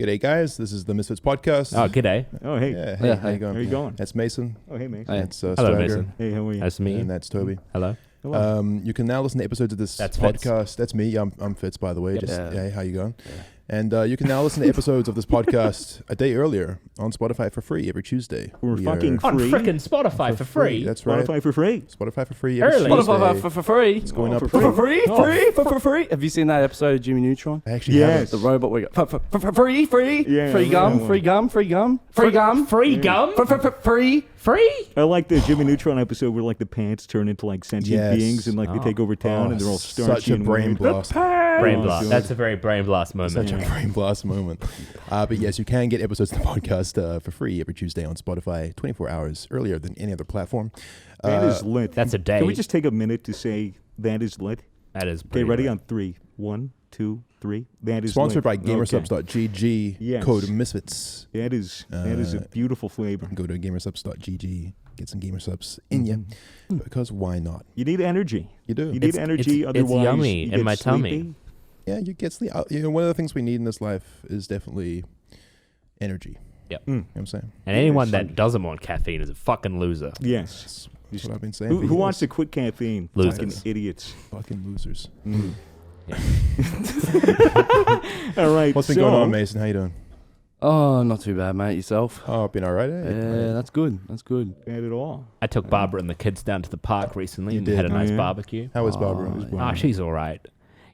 G'day, guys. This is the Misfits podcast. Oh, g'day. Oh, hey. Yeah, hey, how you going? How you going? That's Mason. Oh, hey, Mason. Hey. That's Hello, Swagger. Mason. Hey, how are you? Nice to meet you. And that's Toby. Hello. Hello. You can now listen to episodes of this That's Fitz. podcast. That's me. I'm Fitz, by the way. Yep. Just Yeah. hey, how you going? Yeah. And you can now listen to episodes of this podcast a day earlier on Spotify for free every Tuesday. We're We fucking are On free. frickin' Spotify for free. That's right. Spotify for free. Spotify for free every Early. Tuesday. Spotify for free. It's going Oh, up. for For free, Oh. for free. Have you seen that episode of Jimmy Neutron? I actually Yes. The robot we got for free, Yeah, free yeah, gum, yeah. free gum, free gum, free gum, Free gum? for free. Free? I like the Jimmy Neutron episode where like the pants turn into like sentient Yes. beings and like they take over town and they're all starchy such a and brain weird. blast. Brain Oh, blast. God. That's a very brain blast moment. Such a brain blast moment. But yes, you can get episodes of the podcast for free every Tuesday on Spotify, 24 hours earlier than any other platform. That is lit. That's a day. Can we just take a minute to say that is lit? That is Okay, pretty ready lit. on 3. 1, 2, 3. That is Sponsored by lit. gamersubs.gg, Yes. code Misfits. That is a beautiful flavor. Go to gamersubs.gg, get some gamersubs in you, because why not? You need energy. You do. You need energy, it's otherwise yummy you in get my tummy. sleepy. Yeah, you get sleep. One of the things we need in this life is definitely energy. Yep. You know what I'm saying? And anyone Yeah, that doesn't want caffeine is a fucking loser. Yes. That's what I've been saying. Who, for who wants to years. quit caffeine? Losers. Fucking idiots. Fucking losers. All right. What's been going on, Mason? How you doing? Oh, not too bad, mate. Yourself? Oh, been all right, eh? Yeah, that's good. That's good. Bad at all. I took Barbara and the kids down to the park recently You and did. had a Oh, nice yeah. barbecue. How was Barbara? Oh, she's all right.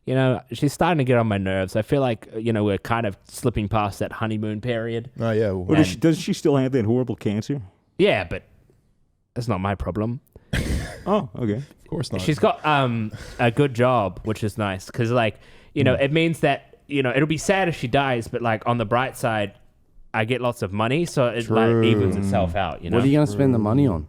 You know, she's starting to get on my nerves. I feel like, we're kind of slipping past that honeymoon period. Oh, yeah. Or doesn't she still have that horrible cancer? Yeah, but that's not my problem. Oh, okay. Of course not. She's got a good job, which is nice because, it means that it'll be sad if she dies, but on the bright side, I get lots of money, so it evens itself out. What are you going to spend the money on?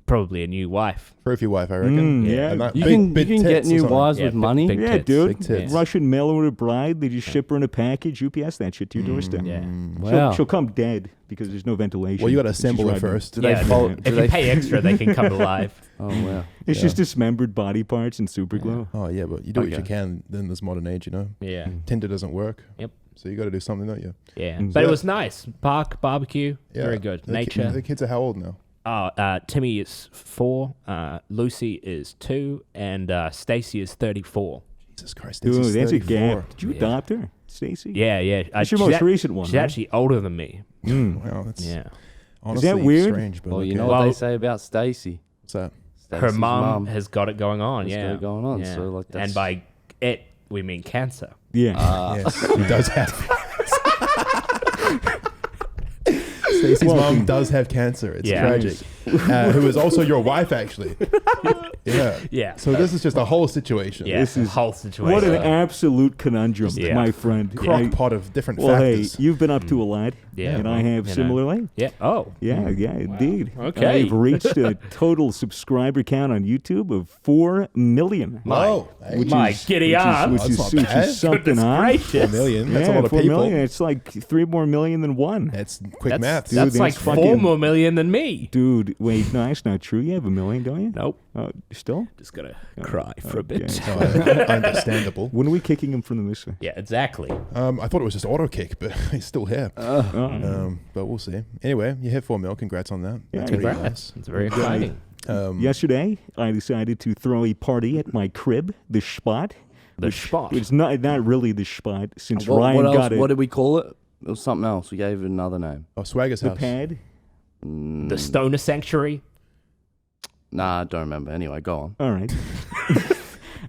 Probably a new wife. Trophy wife, I reckon. Yeah. And that You big can get tits or new something. wives Yeah, with big- money. big Yeah, tits. dude. Big tits. Russian mail order bride. They just ship her in a package. UPS that shit to your doorstep. Yeah. Wow. She'll come dead because there's no ventilation. Well, you got to She's assemble her riding- first. Do they Yeah, follow- if do you they- pay extra, they can come alive. Oh, wow. It's Yeah. just dismembered body parts and super glue. Oh, yeah, but you do what you Okay. can in this modern age, Yeah. Tinder doesn't work. Yep. So you got to do something, don't you? Yeah. Mm. But So it was nice. Park, barbecue, Yeah. very good. The Nature. The kids are how old now? Timmy is 4, Lucy is 2, and Stacy is 34. Jesus Christ. Dude, this is that's a 34. gap. Did you Yeah. adopt her, Stacy? Yeah, yeah. That's your most recent one, She's right? actually older than me. Wow, that's Yeah. honestly weird? strange. But Well, you okay. know what Well- they say about Stacy. What's that? Her Stacey's mum has got it going on. has Yeah. got it going on, Yeah. so, like, that's- And by it, we mean cancer. Yeah. Yes, he does have. Stacey's mom does have cancer. It's Yeah. tragic. Who is also your wife, actually. Yeah. Yeah. So this is just a whole situation. Yeah. This is- whole situation. What an absolute conundrum, Yeah. my friend. Crock pot of different Well, factors. hey, you've been up to a lot, Yeah, and well, I have you know. similarly. Yeah. Oh. Yeah, indeed. Okay. I've reached a total subscriber count on YouTube of 4 million. Whoa. Hey, My giddy aunt. Which That's is, not which bad. is something, Goodness huh? gracious. 4 million. That's Yeah, a lot of 4 people. million. It's like 3 more million than one. That's quick That's, math. Dude, that's that's like 4 fucking- more million than me. Dude, wait, no, that's not true. You have 1 million, don't you? Nope. Still? Just gotta cry for a okay. bit. No, understandable. When are we kicking him from the mister? Yeah, exactly. I thought it was just auto kick, but he's still here. But we'll see. Anyway, you hit 4 mil. Congrats on that. Yeah, That's pretty Congrats. nice. It's very exciting. Yesterday, I decided to throw a party at my crib, the spot. The spot. It's not really the spot since What, Ryan what else? got it. What did we call it? It was something else. We gave it another name. Oh, Swagger's The house. pad. The Stoner Sanctuary. Nah, I don't remember. Anyway, go on. All right.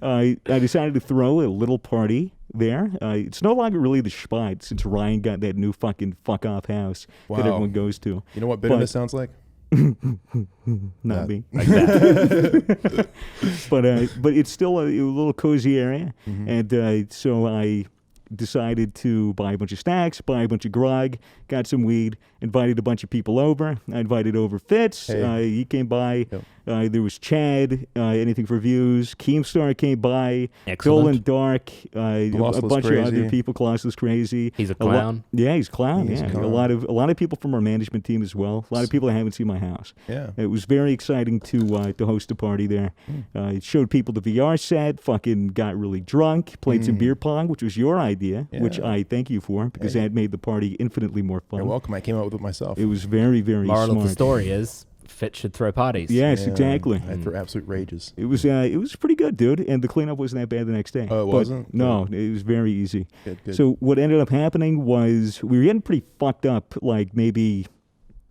I decided to throw a little party there. It's no longer really the spot since Ryan got that new fucking fuck off house Wow. that everyone goes to. You know what bitterness sounds like? Not me. Like that. But it's still a little cozy area, Mm-hmm. and so I decided to buy a bunch of snacks, buy a bunch of grog, got some weed, invited a bunch of people over. I invited over Fitz. Hey. He came by. Yep. There was Chad, anything for views. Keemstar came by. Excellent. Dolan Dark, a bunch of other people. Colossus Crazy. He's a clown. He's a clown. He's Yeah, a clown. a lot of people from our management team as well. A lot of people that haven't seen my house. Yeah. It was very exciting to host a party there. It showed people the VR set. Fucking got really drunk. Played some beer pong, which was your idea, which I thank you for because that made the party infinitely more fun. You're welcome. I came up with it myself. It was very, very Moral smart. of the story is Fit should throw parties. Yes, Yeah, exactly. I threw absolute rages. It was pretty good, dude, and the cleanup wasn't that bad the next day. Oh, it But wasn't? No, it was very easy. Good. So what ended up happening was we were getting pretty fucked up, like maybe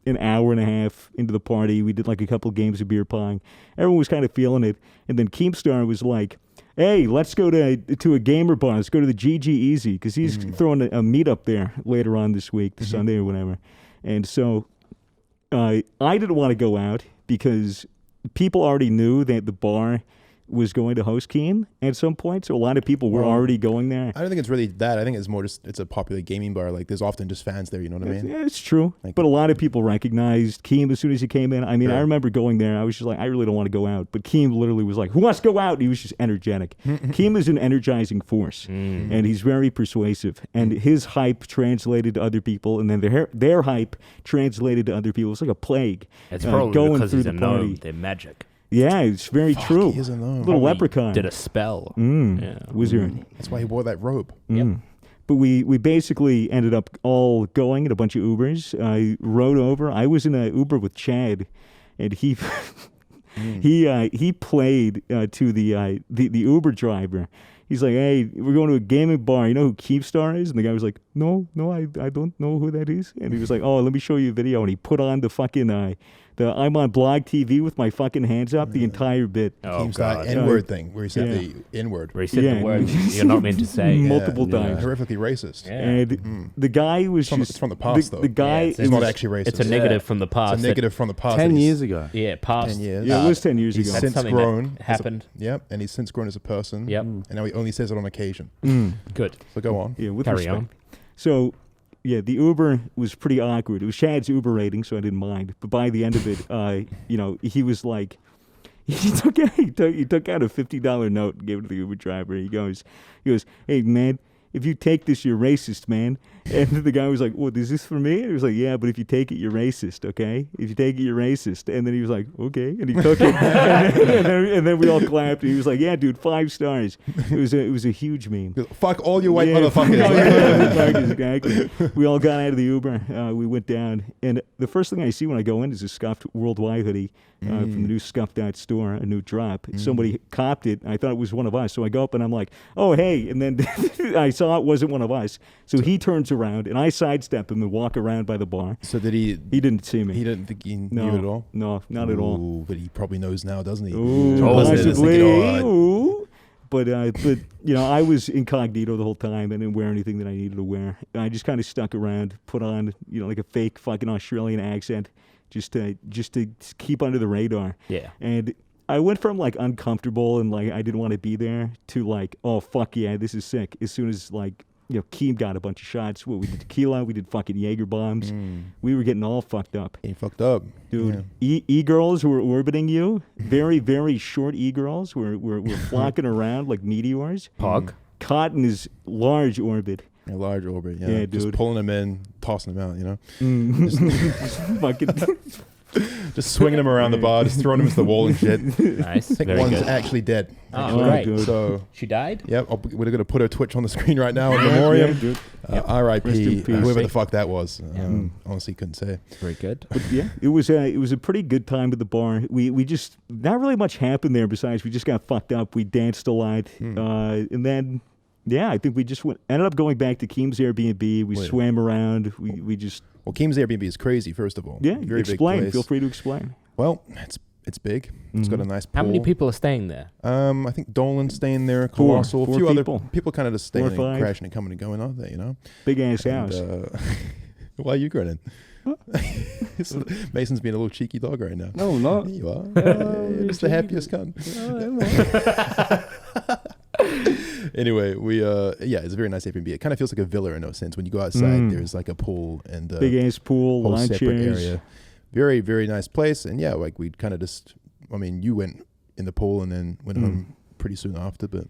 an hour and a half into the party. We did like a couple games of beer pong. Everyone was kind of feeling it, and then Keemstar was like, "Hey, let's go to a gamer bar. Let's go to the GG Easy because he's throwing a meetup there later on this week, the Sunday or whatever." And so I didn't want to go out because people already knew that the bar was going to host Keem at some point, so a lot of people were already going there. I don't think it's really that. I think it's more just it's a popular gaming bar. Like there's often just fans there. You know what I mean? Yeah, it's true. Like- But a lot of people recognized Keem as soon as he came in. I mean, Yeah. I remember going there. I was just like, I really don't want to go out. But Keem literally was like, who wants to go out? And he was just energetic. Keem is an energizing force, and he's very persuasive. And his hype translated to other people, and then their hype translated to other people. It's like a plague. It's probably going because through he's the a party. gnome. They're magic. Yeah, it's very true. he is a gnome. Little Probably leprechaun. Did a spell. Yeah. Wizard. That's why he wore that robe. But we basically ended up all going in a bunch of Ubers. I rode over. I was in an Uber with Chad, and he he played to the Uber driver. He's like, "Hey, we're going to a gaming bar. You know who Keemstar is?" And the guy was like, No, I don't know who that is." And he was like, "Oh, let me show you a video." And he put on the fucking the I'm on blog TV with my fucking hands up the entire bit. Oh, Keem's God. that N-word thing where he said the N-word. Where he said Yeah. the word you're not meant to say. Multiple Yeah. times. Horrifically racist. Yeah. And the guy was from the- just it's from the past, though. The guy Yeah, it's It's not was- actually racist. It's a negative from the past. It's a negative from the past. 10 that he's- years ago. Yeah, past. 10 years. Yeah, it was 10 years He's ago. That's since something grown. that happened. Yep, and he's since grown as a person. Yep. And now he only says it on occasion. Good. So go on. Yeah, with Carry respect. on. So, yeah, the Uber was pretty awkward. It was Chad's Uber rating, so I didn't mind. But by the end of it, he was like, he took out a $50 note and gave it to the Uber driver. He goes, "Hey man, if you take this, you're racist, man." And the guy was like, "What, is this for me?" And he was like, "Yeah, but if you take it, you're racist, okay? If you take it, you're racist." And then he was like, "Okay," and he took it, and then we all clapped. And he was like, "Yeah, dude, 5 stars." It was a huge meme. Fuck all you white Yeah, motherfuckers. exactly. We all got out of the Uber. We went down, and the first thing I see when I go in is a scuffed Worldwide hoodie from the new Scuffed Out store, a new drop. Somebody copped it. I thought it was one of us, so I go up and I'm like, "Oh, hey!" And then I saw it wasn't one of us, so he turns around and I sidestep him and walk around by the bar. So did he? He didn't see me. He didn't think he no, knew at all. No, not at all. Ooh, but he probably knows now, doesn't he? Ooh, Possibly. possibly. Thinking, Ooh. But I was incognito the whole time. I didn't wear anything that I needed to wear. I just kind of stuck around, put on like a fake fucking Australian accent, just to keep under the radar. Yeah. And I went from like uncomfortable and like I didn't want to be there to like, oh fuck yeah, this is sick. As soon as like Keem got a bunch of shots. We did tequila, we did fucking Jaeger bombs. We were getting all fucked up. He fucked up, Dude, e-girls who were orbiting you, very, very short e-girls were flocking around like meteors. Pog. Caught in his large orbit. A large orbit, yeah. Yeah, Just dude. pulling them in, tossing them out, Just fucking just swinging them around the bar, just throwing them into the wall and shit. Nice. I think Very one's good. actually dead. Oh, actually. great. Dude. So, She died? yep, we're going to put her Twitch on the screen right now in memoriam. Yeah, dude. Yep. Rest R.I.P. in peace. Whoever the fuck that was. Honestly, couldn't say. Very good. But yeah, it was a pretty good time at the bar. We just not really much happened there besides we just got fucked up. We danced a lot, and then yeah, I think we just ended up going back to Keem's Airbnb. We swam around. We just Well, Keem's Airbnb is crazy, first of all. yeah. Very Explain. big place. Feel free to explain. Well, it's big. It's got a nice pool. How many people are staying there? I think Dolan's staying there, Colossal, Four a few people. other people kind of just staying 4 or and 5. crashing and coming and going, aren't they, you know? Big ass And, house. why are you grinning? Mason's being a little cheeky dog right now. No, not. There you are. You're just the happiest cunt. Anyway, it's a very nice Airbnb. It kind of feels like a villa in a sense. When you go outside, there's like a pool and Big ass pool, whole lawn separate chairs. area. Very, very nice place. And yeah, like we kind of just I mean, you went in the pool and then went home pretty soon after, but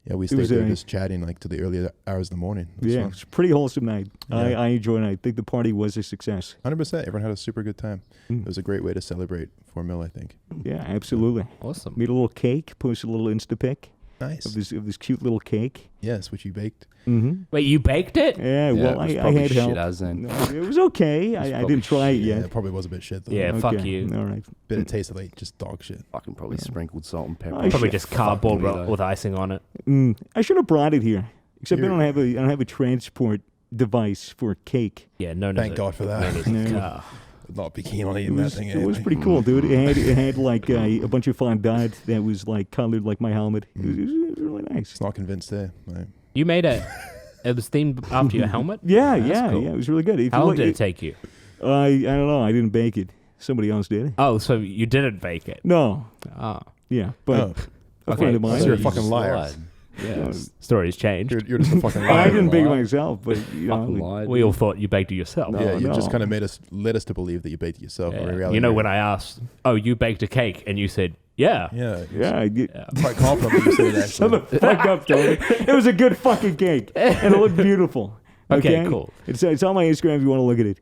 yeah, we It stayed was there just chatting like to the early hours of the morning. It was Yeah, fun. it's a pretty wholesome night. Yeah. I enjoyed it. I think the party was a success. 100%. Everyone had a super good time. It was a great way to celebrate 4 mil, I think. Yeah, absolutely. Awesome. Made a little cake, posted a little Insta pic Nice. of this cute little cake. Yes, which you baked. Mm-hmm. Wait, you baked it? Yeah, Yeah, well, it was I probably had shit help. as then. No, it was okay. I probably didn't try it Yeah, yet. it probably was a bit shit though. Yeah, fuck Okay, you. All right. Bit of taste of like just dog shit. Fucking probably sprinkled salt and pepper. I Probably should- just cardboard Fucking weirdo. with icing on it. I should have brought it here, except I Here. don't have a transport device for cake. Yeah, no. Thank God for that. No. Would not be keen on It eating was, that thing. it was anyway. pretty cool, dude. It had like a bunch of fondant that was like colored like my helmet. It was really nice. Just not convinced there. No. You made it. It was themed after your helmet? Yeah, That's yeah, cool. yeah. It was really good. If How you long look- did it take you? I don't know. I didn't bake it. Somebody else did. Oh, so you didn't bake it. No. Oh. Yeah, but Oh, a Okay, friend of mine. so you're a You fucking just liar. lied. Yeah. Story's changed. you're just a fucking liar. I didn't bake it Lied. myself, but you Fucking know, lied. We all thought you baked it yourself. No. Yeah, you just no. kind of led us to believe that you baked it yourself. Yeah. When in reality, You know, when I asked, oh, you baked a cake, and you said, yeah. Yeah. yeah, I did. Yeah. Quite confident that you said it Shut actually. the fuck up, Tony. It was a good fucking cake, and it looked beautiful. Okay, cool. It's on my Instagram if you want to look at it.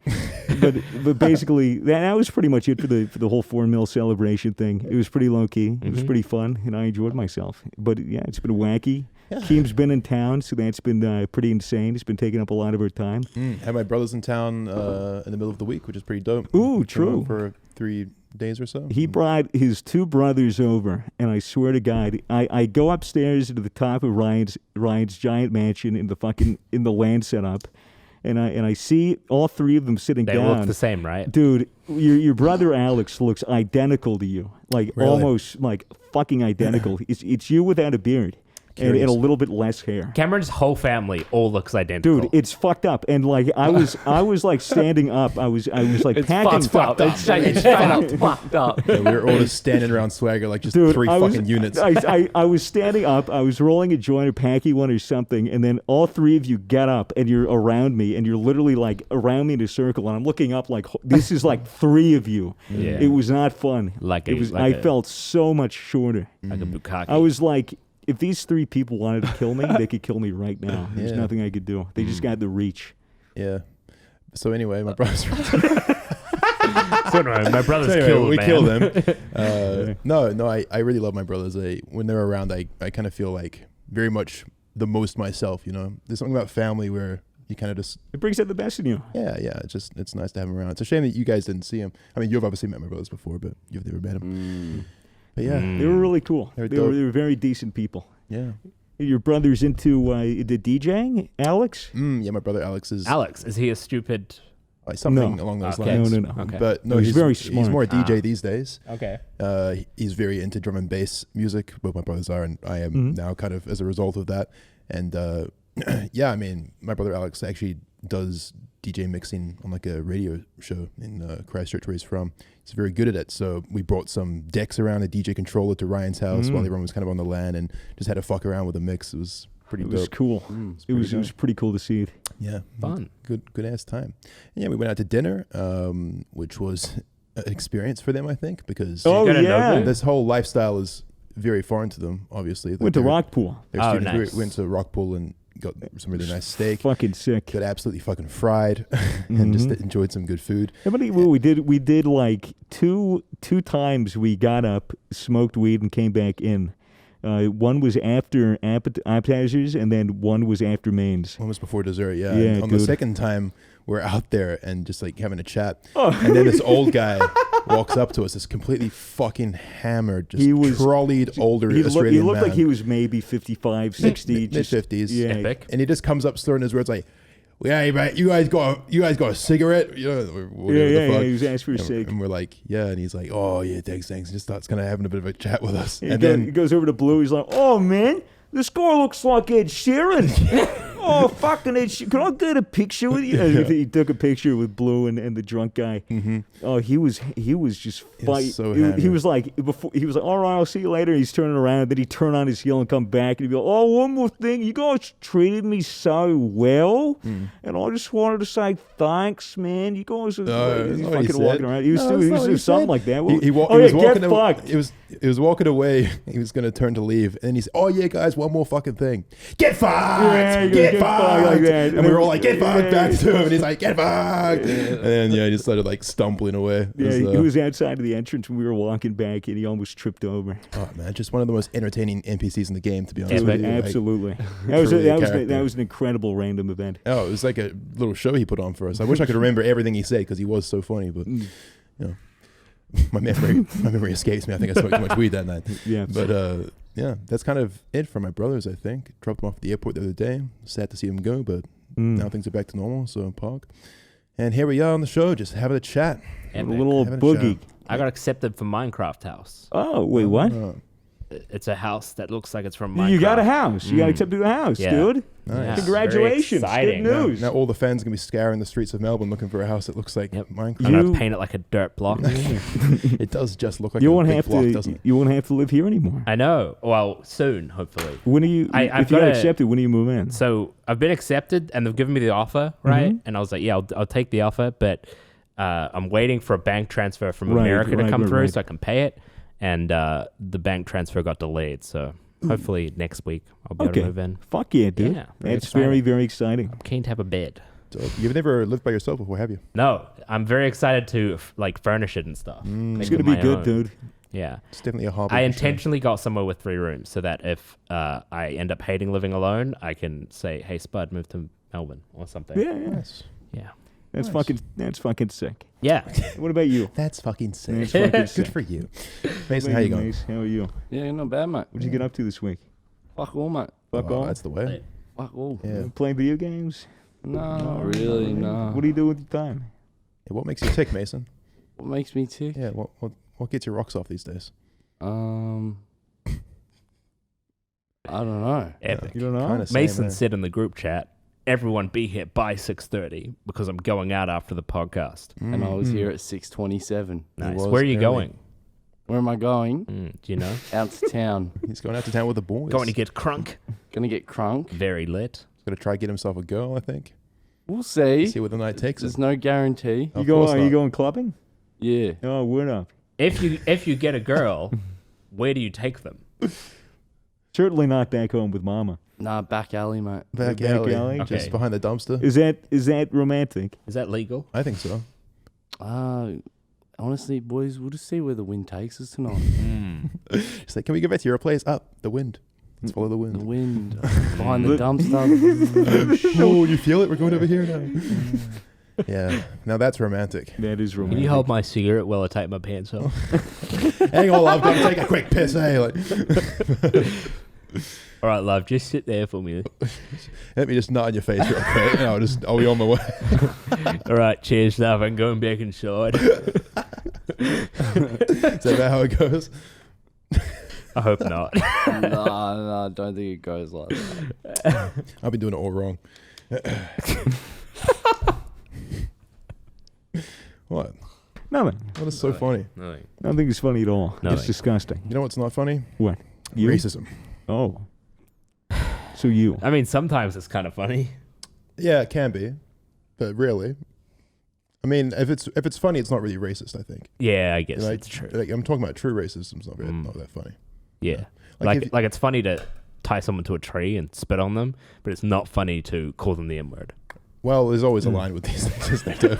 But basically, that was pretty much it for the whole 4 mil celebration thing. It was pretty low key. It was pretty fun, and I enjoyed myself. But yeah, it's been wacky. Yeah. Keem's been in town, so that's been pretty insane. It's been taking up a lot of our time. Had my brothers in town in the middle of the week, which is pretty dope. Ooh, Came true. out for 3 days or so. He brought his 2 brothers over, and I swear to God, I go upstairs to the top of Ryan's giant mansion in the land setup, and I see all 3 of them sitting They down. look the same, right? Dude, your brother Alex looks identical to you, like Really? almost like fucking identical. It's you without a beard and a Curious. little bit less hair. Cameron's whole family all looks identical. Dude, it's fucked up. And like I was like standing up. I was like packing. fucked up. It's straight up fucked up. Yeah, we were all just standing around swagger like just Dude, 3 I was, fucking units. I was standing up. I was rolling a joint or packing one or something, and then all 3 of you get up and you're around me, and you're literally like around me in a circle, and I'm looking up like this is like 3 of you. Yeah. It was not fun. Like it a- was. like I a- felt so much shorter. Like a bukkake. I was like, if these 3 people wanted to kill me, they could kill me right now. There's Yeah. nothing I could do. They just got the reach. Yeah. So anyway, my brothers. So no, my brother's So anyway, killed, we man. kill them. No, I really love my brothers. When they're around, I kind of feel like very much the most myself. You know, there's something about family where you kind of just It brings out the best in you. yeah. It's nice to have them around. It's a shame that you guys didn't see them. I mean, you've obviously met my brothers before, but you've never met them. But yeah, They were really cool. They were They dope. were very decent people. yeah. Your brother's into DJing, Alex? Yeah, my brother Alex is Alex, is he a stupid? something No. along those Okay. lines. No. Okay. But no, He's very He's smart. more a DJ Ah. these days. Okay. He's very into drum and bass music. Both my brothers are, and I am now kind of as a result of that. And yeah, I mean, my brother Alex actually does DJ mixing on like a radio show in Christchurch, where he's from. He's very good at it. So we brought some decks around, a DJ controller to Ryan's house while everyone was kind of on the LAN, and just had to fuck around with a mix. It was pretty It was dope. cool. It was pretty cool to see it. Yeah, Fun. good ass time. And yeah, we went out to dinner, which was an experience for them, I think, because Oh, go to yeah. Nobu? this whole lifestyle is very foreign to them. Obviously, Went to They're- Rockpool. they're Oh, students. nice. We went to Rockpool and got some really nice steak. Fucking sick. Got absolutely fucking fried, and just enjoyed some good food. Yeah, but we did like two times we got up, smoked weed, and came back in. One was after appetizers, and then one was after mains. One was before dessert, yeah. Yeah, And on the dude. second time, we're out there and just like having a chat, and then this old guy walks up to us, this completely fucking hammered, just He was- trolleyed older He Australian looked man. like he was maybe 55, 60. mid just- 50s. Yeah. Epic. And he just comes up slurring his words like, "Yeah, hey, mate, you guys got a cigarette?" You know, whatever Yeah, the fuck. he was asking for a and, cig. and we're like, "Yeah," and he's like, "Oh yeah, thanks." And just starts kind of having a bit of a chat with us, He and go- then he goes over to Blue. He's like, "Oh man, the score looks like Ed Sheeran." Oh, fucking it. Can I get a picture with you? And he took a picture with Blue and the drunk guy. Mm-hmm. Oh, he was just fighting. So he was like, all right, I'll see you later. He's turning around. Then he'd turn on his heel and come back. And he'd be like, oh, one more thing. You guys treated me so well. And I just wanted to say thanks, man. You guys are he's fucking walking around. He was doing something like that. He was walking away. He was walking away. He was going to turn to leave. And he said, oh, yeah, guys, one more fucking thing. Get fucked! Yeah, get fucked! Like that. And we were all like, get fucked back to him. And he's like, get fucked! And then, he just started like stumbling away. Yeah, he was outside of the entrance when we were walking back and he almost tripped over. Oh, man, just one of the most entertaining NPCs in the game, to be honest with you. Absolutely. Like, that was an incredible random event. Oh, it was like a little show he put on for us. I wish I could remember everything he said because he was so funny, but, my memory escapes me. I think I smoked too much weed that night. Yeah. But, that's kind of it for my brothers, I think. Dropped them off at the airport the other day. Sad to see them go, but now things are back to normal, so park. And here we are on the show, just having a chat. A little boogie. I got accepted for Minecraft house. Oh, wait, what? It's a house that looks like it's from Minecraft. You got a house. You got accepted to a house, dude. Nice. Yeah. Congratulations. Good news. Now all the fans are going to be scouring the streets of Melbourne looking for a house that looks like Minecraft. I'm going to paint it like a dirt block. It does just look like you a won't big have block, to. doesn't it? You won't have to live here anymore. I know. Well, soon, hopefully. When are you? If you got accepted, when do you move in? So I've been accepted, and they've given me the offer, right? And I was like, yeah, I'll take the offer, but I'm waiting for a bank transfer from America to come through so I can pay it. And the bank transfer got delayed, so hopefully next week I'll be able to move in. Fuck yeah, dude. Yeah, that's very, very exciting. I'm keen to have a bed. So you've never lived by yourself before, have you? No, I'm very excited to furnish it and stuff. It's going to be good, dude. Yeah. It's definitely a hobby. I intentionally got somewhere with 3 rooms so that if I end up hating living alone, I can say, hey, Spud, move to Melbourne or something. Yeah. Yes. Yeah. That's fucking sick. Yeah. What about you? That's fucking sick. That's fucking sick. Good for you. Mason, how you going? Mace, how are you? Yeah, not bad, mate. What'd you get up to this week? Fuck all, mate. Fuck all? That's the way. Fuck all. Yeah. Playing video games? No, not really, no. What do you do with your time? Yeah, what makes you tick, Mason? What makes me tick? Yeah, what gets your rocks off these days? I don't know. Epic. You don't know? Mason said in the group chat, everyone be here by 6:30 because I'm going out after the podcast. And I was here at 6:27. Nice. Where are you going? Where am I going? Do you know? Out to town. He's going out to town with the boys. Going to get crunk. Gonna get crunk. Very lit. He's going to try to get himself a girl, I think. We'll see. See where the night takes There's him. no guarantee. Are you going clubbing? Yeah. Oh, we're not. If you get a girl, where do you take them? Certainly not back home with mama. Nah, back alley, mate. Back Back alley. alley? Just Okay. behind the dumpster. Is that romantic? Is that legal? I think so. Honestly, boys, we'll just see where the wind takes us tonight. It's like, can we go back to your place? Up the wind. Let's follow the wind. The wind behind the dumpster. Oh, you feel it? We're going over here now. Yeah, now that's romantic. That is romantic. Can you hold my cigarette while I take my pants off? Hang on, I've got to take a quick piss, eh? Like, All right, love, just sit there for me. let me just nod in your face real quick, and I'll be on my way. All right, cheers, love. I'm going back inside. Is that how it goes? I hope not. Nah, I don't think it goes like that. I've been doing it all wrong. What? Nothing. What is so funny? Nothing. Nothing is funny at all. Nothing. It's disgusting. You know what's not funny? What? You? Racism. Oh. So you. I mean, sometimes it's kind of funny. Yeah, it can be, but really, I mean, if it's funny, it's not really racist. I think. Yeah, I guess Like, it's true. Like, I'm talking about true racism. It's not that funny. Yeah. Like Like it's funny to tie someone to a tree and spit on them, but it's not funny to call them the N-word. Well, there's always a line with these things, isn't there?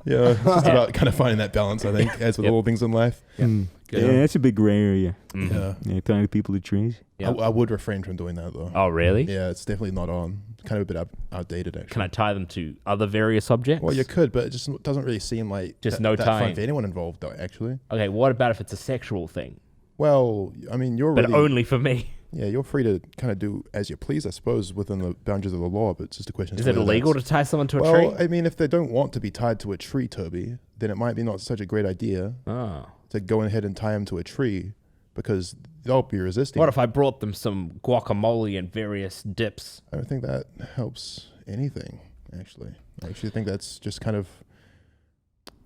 Yeah, it's just about kind of finding that balance, I think, as with all things in life. Yeah, that's a big gray area. Yeah. Yeah, tying people to trees. Yeah. I would refrain from doing that, though. Oh, really? Yeah, it's definitely not on. Kind of a bit outdated, actually. Can I tie them to other various objects? Well, you could, but it just doesn't really seem like Just that, no that tying. fun for anyone involved, though, actually. Okay, what about if it's a sexual thing? Well, I mean, But really, only for me. Yeah, you're free to kind of do as you please, I suppose, within the boundaries of the law, but it's just a question. Is it illegal to tie someone to a Well, tree? I mean, if they don't want to be tied to a tree, Toby, then it might be not such a great idea Oh. to go ahead and tie them to a tree. because they'll be resisting. What if I brought them some guacamole and various dips? I don't think that helps anything, actually. I actually think that's just kind of...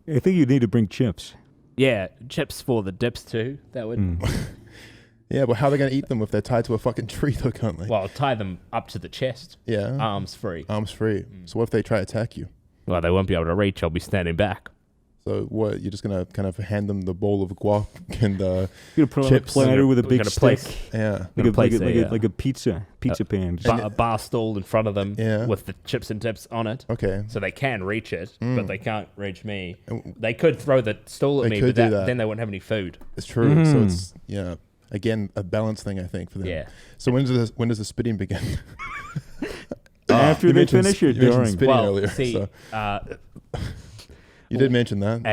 I think you need to bring chips. Yeah, chips for the dips too. That would... Yeah, but how are they going to eat them if they're tied to a fucking tree, though, can't they? Well, tie them up to the chest. Yeah. Arms free. Arms free. So what if they try to attack you? Well, they won't be able to reach. I'll be standing back. So what, you're just going to kind of hand them the bowl of guac and You're gonna put chips? on a platter with a We're big gonna stick. place- Yeah. Like a pizza pan. A bar stool in front of them Yeah. with the chips and dips on it. Okay. So they can reach it, but they can't reach me. They could throw the stool at They me, could but do that. then they wouldn't have any food. It's true. So it's, again, a balance thing, I think, for them. Yeah. So when does the spitting begin? After You they mentioned finish it you mentioned during. spitting Well, earlier. see, So. You did mention that.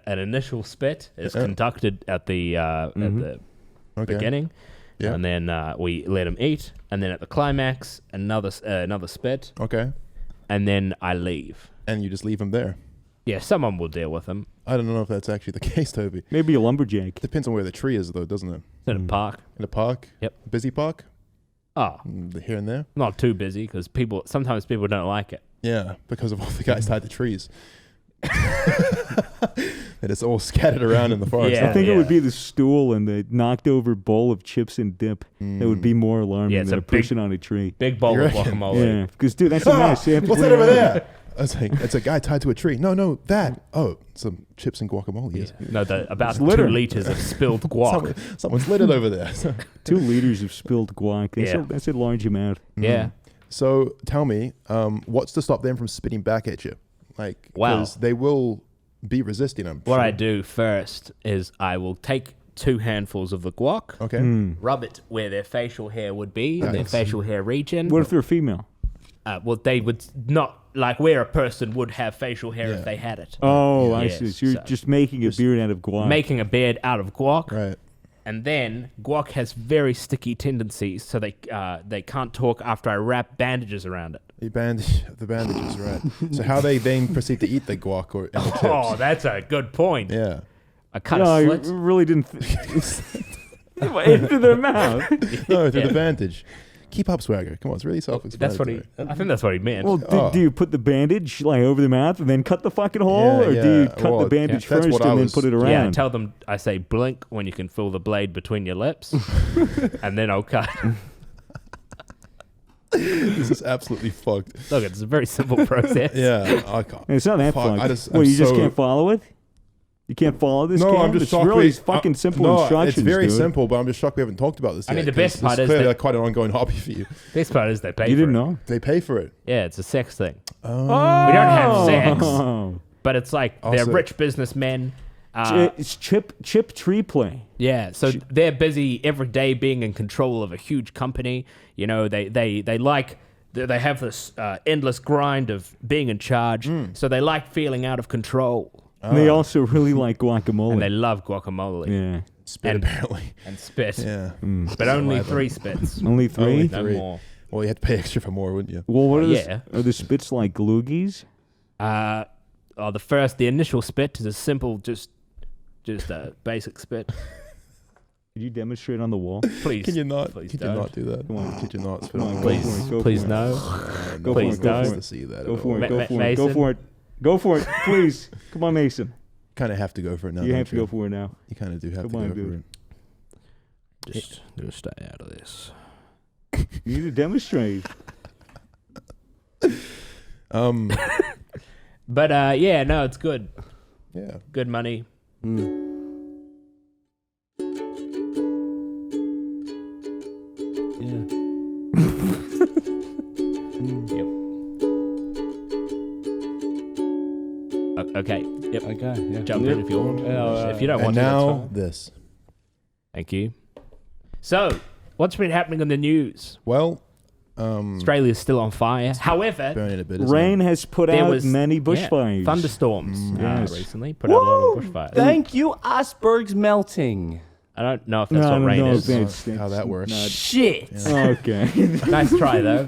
an initial spit is conducted at the Okay. beginning, Yeah. and then we let them eat, and then at the climax, another spit, Okay. and then I leave. And you just leave them there. Yeah, someone will deal with them. I don't know if that's actually the case, Toby. Maybe a lumberjack. Depends on where the tree is, though, doesn't it? In a park. In a park? Yep. Busy park? Oh, Here and there? not too busy because sometimes people don't like it. Yeah, because of all the guys tied to trees. And it's all scattered around in the forest. Yeah. I think it would be the stool and the knocked over bowl of chips and dip that would be more alarming Yeah, it's than a a person on a tree. Big bowl You of reckon? guacamole. Yeah, because dude, that's a mess. You have to What's clean that over it up. there? I was like, it's a guy tied to a tree. No, that. Oh, some chips and guacamole. Yes. No, about It's litter. 2 liters of spilled guac. Someone's littered over there. 2 liters of spilled guac. Yeah. That's a large amount. Yeah. So tell me, what's to stop them from spitting back at you? Like, Wow. because they will be resisting them. What I do first is I will take 2 handfuls of the guac, Okay. rub it where their facial hair would be, in their Nice. facial hair region. What if they're female? Well, they would not, like where a person would have facial hair Yeah. if they had it. Oh, I Yes, see. So you're so- just making a beard out of guac. Making a beard out of guac. Right. And then guac has very sticky tendencies, so they can't talk after I wrap bandages around it. The bandages, right. So how they then proceed to eat the guac or and the chips? Oh, that's a good point. Yeah. I cut no, a I slit. really didn't. Into their mouth. No, through Yeah. the bandage. Keep up, Swagger. Come on, it's really That's self-explanatory. what I think that's what he meant. Well, do you put the bandage like over the mouth and then cut the fucking hole, Yeah, or do you yeah. cut Well, the bandage that's first what I and then was- put it around? Yeah, tell them I say blink when you can feel the blade between your lips, and then I'll cut. This is absolutely fucked. Look, it's a very simple process. Yeah, I can't. And it's not that Fuck, fucked. I just- Well, I'm you just so- can't follow it. You can't follow this. No, Cam? I'm just it's shocked. really fucking simple no, instructions. it's very dude. simple, but I'm just shocked we haven't talked about this I yet. mean, the 'cause best part it's is clearly that- like quite an ongoing hobby for you. This part is they pay You for didn't it. know? They pay for it. Yeah, it's a sex thing. Oh. We don't have sex, Oh. but it's like Also- they're rich businessmen. It's chip tree play. Yeah, so they're busy every day being in control of a huge company. You know, they have this endless grind of being in charge. So they like feeling out of control, And they also really like guacamole. and they love guacamole yeah. Spit, and- apparently. and spit. Yeah. But only Saliva. 3 spits. Only 3? Only No 3. more. Well, you had to pay extra for more, wouldn't you? Well, what are Yeah. are the spits like gloogies? The initial spit is a simple, just a basic spit. Could you demonstrate on the wall? Please, Can you not? Please Could you don't. not do that? Come on. Could you not? Come on, Please, go for it. please no. Go Please for it. Go don't. for To it. see that Go at for all. it. Go for it. Go Mason? for it. Go for it, please. Come on, Mason. Kind of have to go for it now. You don't have to go for it now. You kind of do have Come to on, go dude. for it. Just stay out of this. You need to demonstrate. But yeah, no, it's good. Yeah. Good money. Yep. Okay. Yep. Okay, yeah. Jump in if you want. If you don't And want to, that's now fine. this. Thank you. So, what's been happening in the news? Well, Australia's still on fire. However, burning a bit. isn't Rain it? has put there out was many bushfires. thunderstorms Yes. recently. Put out a lot of bushfires. Thank you, icebergs melting. I don't know if that's No, what no, rain no, is. Vince. How that works. Shit. Okay. Nice try though.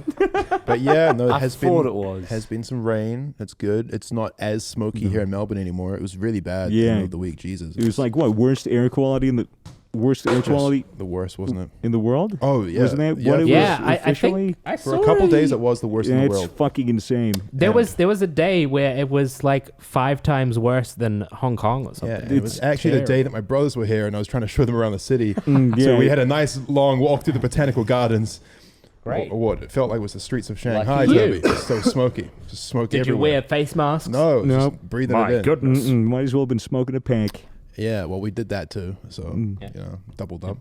But yeah, no, it I has thought been it was. has been some rain. That's good. It's not as smoky here in Melbourne anymore. It was really bad. Yeah. The middle of the week. Jesus. It was like what worst air quality in the worst air quality the worst, wasn't it? in the world. Oh yeah, Wasn't that what it Yeah, was I officially? think I for saw a couple it. days it was the worst in the It's world. fucking insane. There was a day where it was like 5 times worse than Hong Kong or something. Yeah, and it was actually the day that my brothers were here, and I was trying to show them around the city. Yeah. So we had a nice long walk through the botanical gardens. Great. Or what it felt like was the streets of Shanghai. Lucky you. Toby. It was so smoky, just smoke Did you everywhere. wear face masks? No, Nope. just breathing My it in. goodness. Might as well have been smoking a pack. Yeah, well, we did that too. So Yeah. doubled up.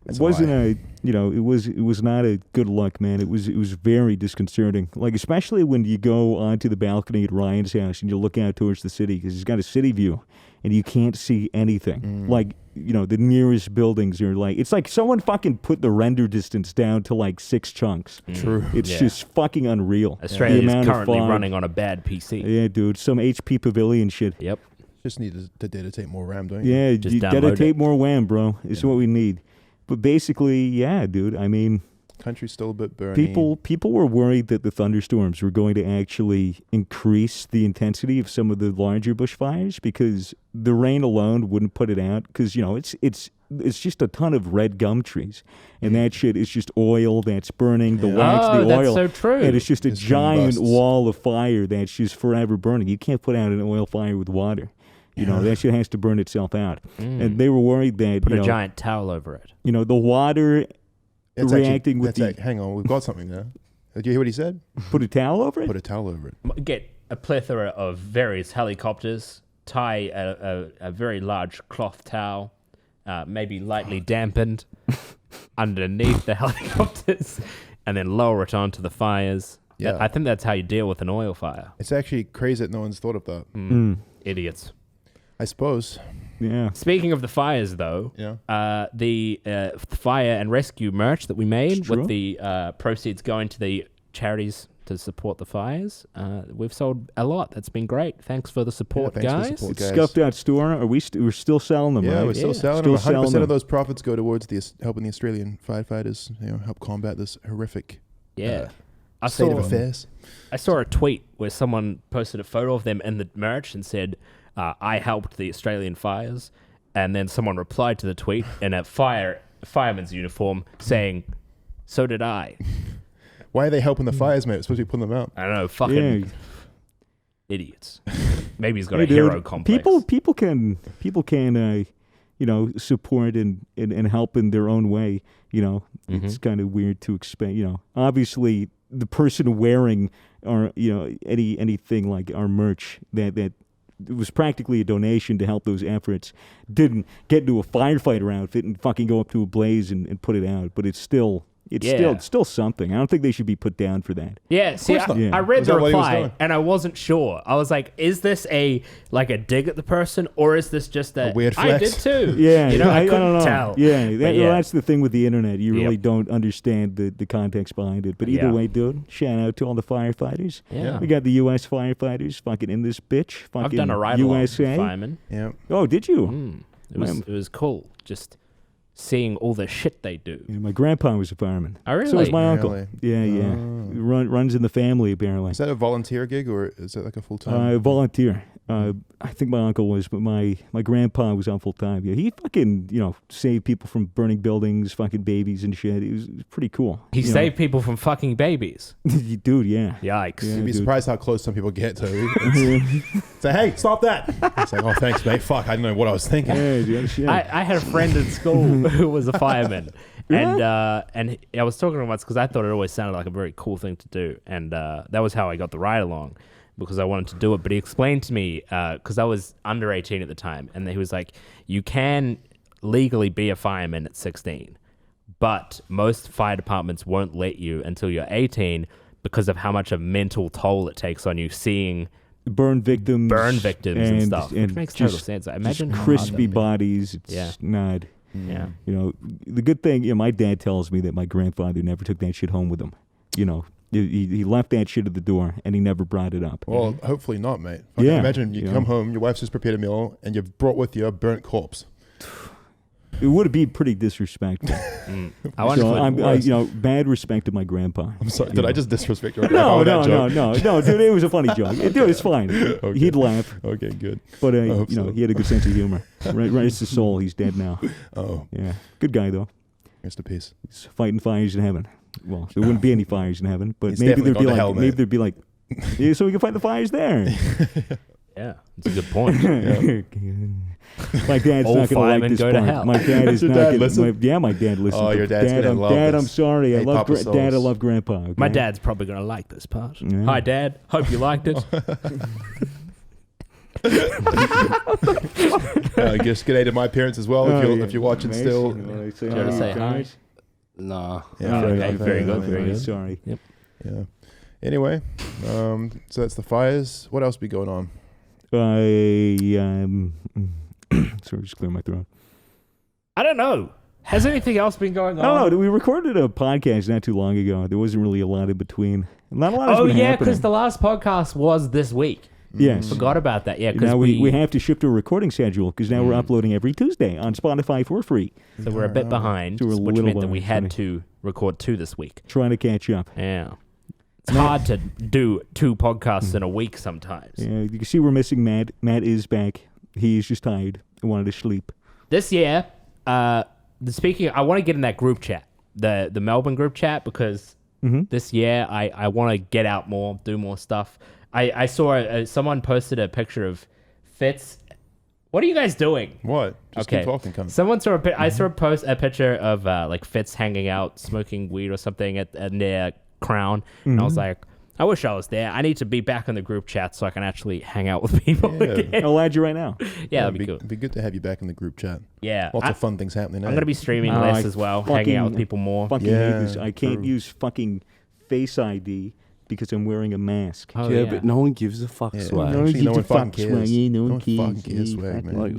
It wasn't it was not a good look, man. It was very disconcerting. Like, especially when you go onto the balcony at Ryan's house and you look out towards the city, because he's got a city view and you can't see anything. Like, the nearest buildings are like, it's like someone fucking put the render distance down to like 6 chunks. True. It's Yeah. just fucking unreal. Australia The is amount of currently fog. running on a bad PC. Yeah, dude, some HP Pavilion shit. Yep. Just need to data tape more RAM, don't you? Yeah, Just you download gotta it. tape more WAM, bro. It's what we need. But basically, yeah, dude. I mean, Country's still a bit burning. people were worried that the thunderstorms were going to actually increase the intensity of some of the larger bushfires because the rain alone wouldn't put it out. Because it's just a ton of red gum trees, and that shit is just oil that's burning the wax, Oh, the that's oil. so true. And it's just a It's giant combusts. wall of fire that's just forever burning. You can't put out an oil fire with water. That shit has to burn itself out. And they were worried that Put a giant towel over it. the water It's reacting with hang on, we've got something there. Did you hear what he said? put a towel over it. Put a towel over it. Get a plethora of various helicopters, tie a very large cloth towel, maybe lightly dampened, underneath the helicopters, and then lower it onto the fires. Yeah. I think that's how you deal with an oil fire. It's actually crazy that no one's thought of that. Idiots. I suppose. Yeah. Speaking of the fires, though, the fire and rescue merch that we made True. with the proceeds going to the charities to support the fires, we've sold a lot. That's been great. Thanks for the support, thanks for the guys. support. Guys. Scuffed out store. Are we? We're still selling them, Yeah, right? we're still selling Still them. 100% selling them. of those profits go towards helping the Australian firefighters, help combat this horrific Yeah. I state of saw, affairs. I saw a tweet where someone posted a photo of them in the merch and said, I helped the Australian fires. And then someone replied to the tweet in a fireman's uniform saying, so did I. Why are they helping the fires, mate? We're supposed to be putting them out. I don't know, fucking Yeah. idiots. Maybe he's got Hey, a hero dude, complex. People can support and help in their own way. It's kind of weird to expect. Obviously the person wearing our anything like our merch that it was practically a donation to help those efforts didn't get into a firefighter outfit and fucking go up to a blaze and put it out. But it's still something. I don't think they should be put down for that. Yeah, see, course not. Yeah. I read Was the that what he was reply doing? and I wasn't sure. I was like, is this a dig at the person or is this just a weird I did flex? too? Yeah, I couldn't don't know. tell. Yeah, But well, that's the thing with the internet. You really Yep. don't understand the context behind it. But either Yeah. way, dude, shout out to all the firefighters. Yeah. We got the U.S. firefighters fucking in this bitch. Fucking I've done a ride along USA. fireman. Yeah. Oh, did you? It was cool just seeing all the shit they do. Yeah, my grandpa was a fireman. Oh, really? So was my uncle. Really? Yeah. Runs in the family apparently. Is that a volunteer gig or is it like a full-time? Volunteer. I think my uncle was, but my grandpa was on full time. Yeah, he fucking saved people from burning buildings, fucking babies and shit. It was pretty cool. He saved people from fucking babies. Dude, yeah. Yikes. Yeah. You'd be dude. surprised how close some people get to it. Say, hey, stop that. It's like, oh, thanks, mate. Fuck, I didn't know what I was thinking. Yeah, dude, shit. I had a friend in school who was a fireman, and I was talking to him once because I thought it always sounded like a very cool thing to do, and that was how I got the ride along because I wanted to do it. But he explained to me because I was under 18 at the time, and he was like, "You can legally be a fireman at 16, but most fire departments won't let you until you're 18 because of how much a mental toll it takes on you seeing." burn victims and stuff, which makes total just- sense. I imagine just how hard crispy that'd be. bodies. It's Yeah. not. Yeah. The good thing, my dad tells me that my grandfather never took that shit home with him. He left that shit at the door and he never brought it up. Well, hopefully not, mate. Fucking Yeah. Imagine you come home, your wife's just prepared a meal, and you've brought with you a burnt corpse. It would be pretty disrespectful. I wonder bad respect to my grandpa. I'm sorry. Did I just disrespect your grandpa? No, dude, it was a funny joke. Dude, it's fine. Okay. He'd laugh. Okay, good. But he had a good sense of humor. Right, it's his soul. He's dead now. Oh, yeah, good guy though. rest in peace. He's fighting fires in heaven. Well, there wouldn't be any fires in heaven, but He's maybe there'd definitely be gone to like, hell, mate. yeah, so we can fight the fires there. Yeah, it's a good point. My dad's Old not going to like firemen this go to part. hell. My dad is Your not dad going listen? to. Yeah, my dad listens. Oh, your dad's gonna love Dad, this. I'm sorry. Hey, I love Papa Dad. I Souls. love Grandpa. Okay? My dad's probably going to like this part. Yeah. Hi, Dad. Hope you liked it. I guess good day to my parents as well. If you're watching Mace, still. you wanna say Do you want to say hi? Nah. Yeah, Oh, okay, enough. very good, Yeah, very yeah. good. Sorry. Yeah. Anyway, so that's the fires. What else be going on? Sorry, just clear my throat. I don't know. Has anything else been going on? I don't know. We recorded a podcast not too long ago. There wasn't really a lot in between. Not a lot has Oh, been yeah, happening. because the last podcast was this week. Yes. Forgot about that. Yeah, because Now we have to shift to a recording schedule because now we're uploading every Tuesday on Spotify for free. So we're a bit behind, So we're a which little meant that we behind. had to record 2 this week. Trying to catch up. Yeah. It's hard to do 2 podcasts in a week sometimes. Yeah, you can see we're missing Matt. Matt is back. He's just tired. He wanted to sleep. This year, I want to get in that group chat, the Melbourne group chat, because this year I want to get out more, do more stuff. I saw someone posted a picture of Fitz. What are you guys doing? What? Just keep talking. Come. Someone saw I saw a picture of like Fitz hanging out, smoking weed or something at near Crown, and I was like, I wish I was there. I need to be back in the group chat so I can actually hang out with people again. I'll add you right now. Yeah, that'd be cool. It'd be good to have you back in the group chat. Yeah, Lots of fun things happening. I'm gonna be streaming less as well, hanging out with people more. Fucking hate this. I can't use fucking Face ID because I'm wearing a mask. Oh, yeah, but no one gives a fuck, Swag. Actually, no one fucking cares. cares. No one fucking cares, Swag, man. Like,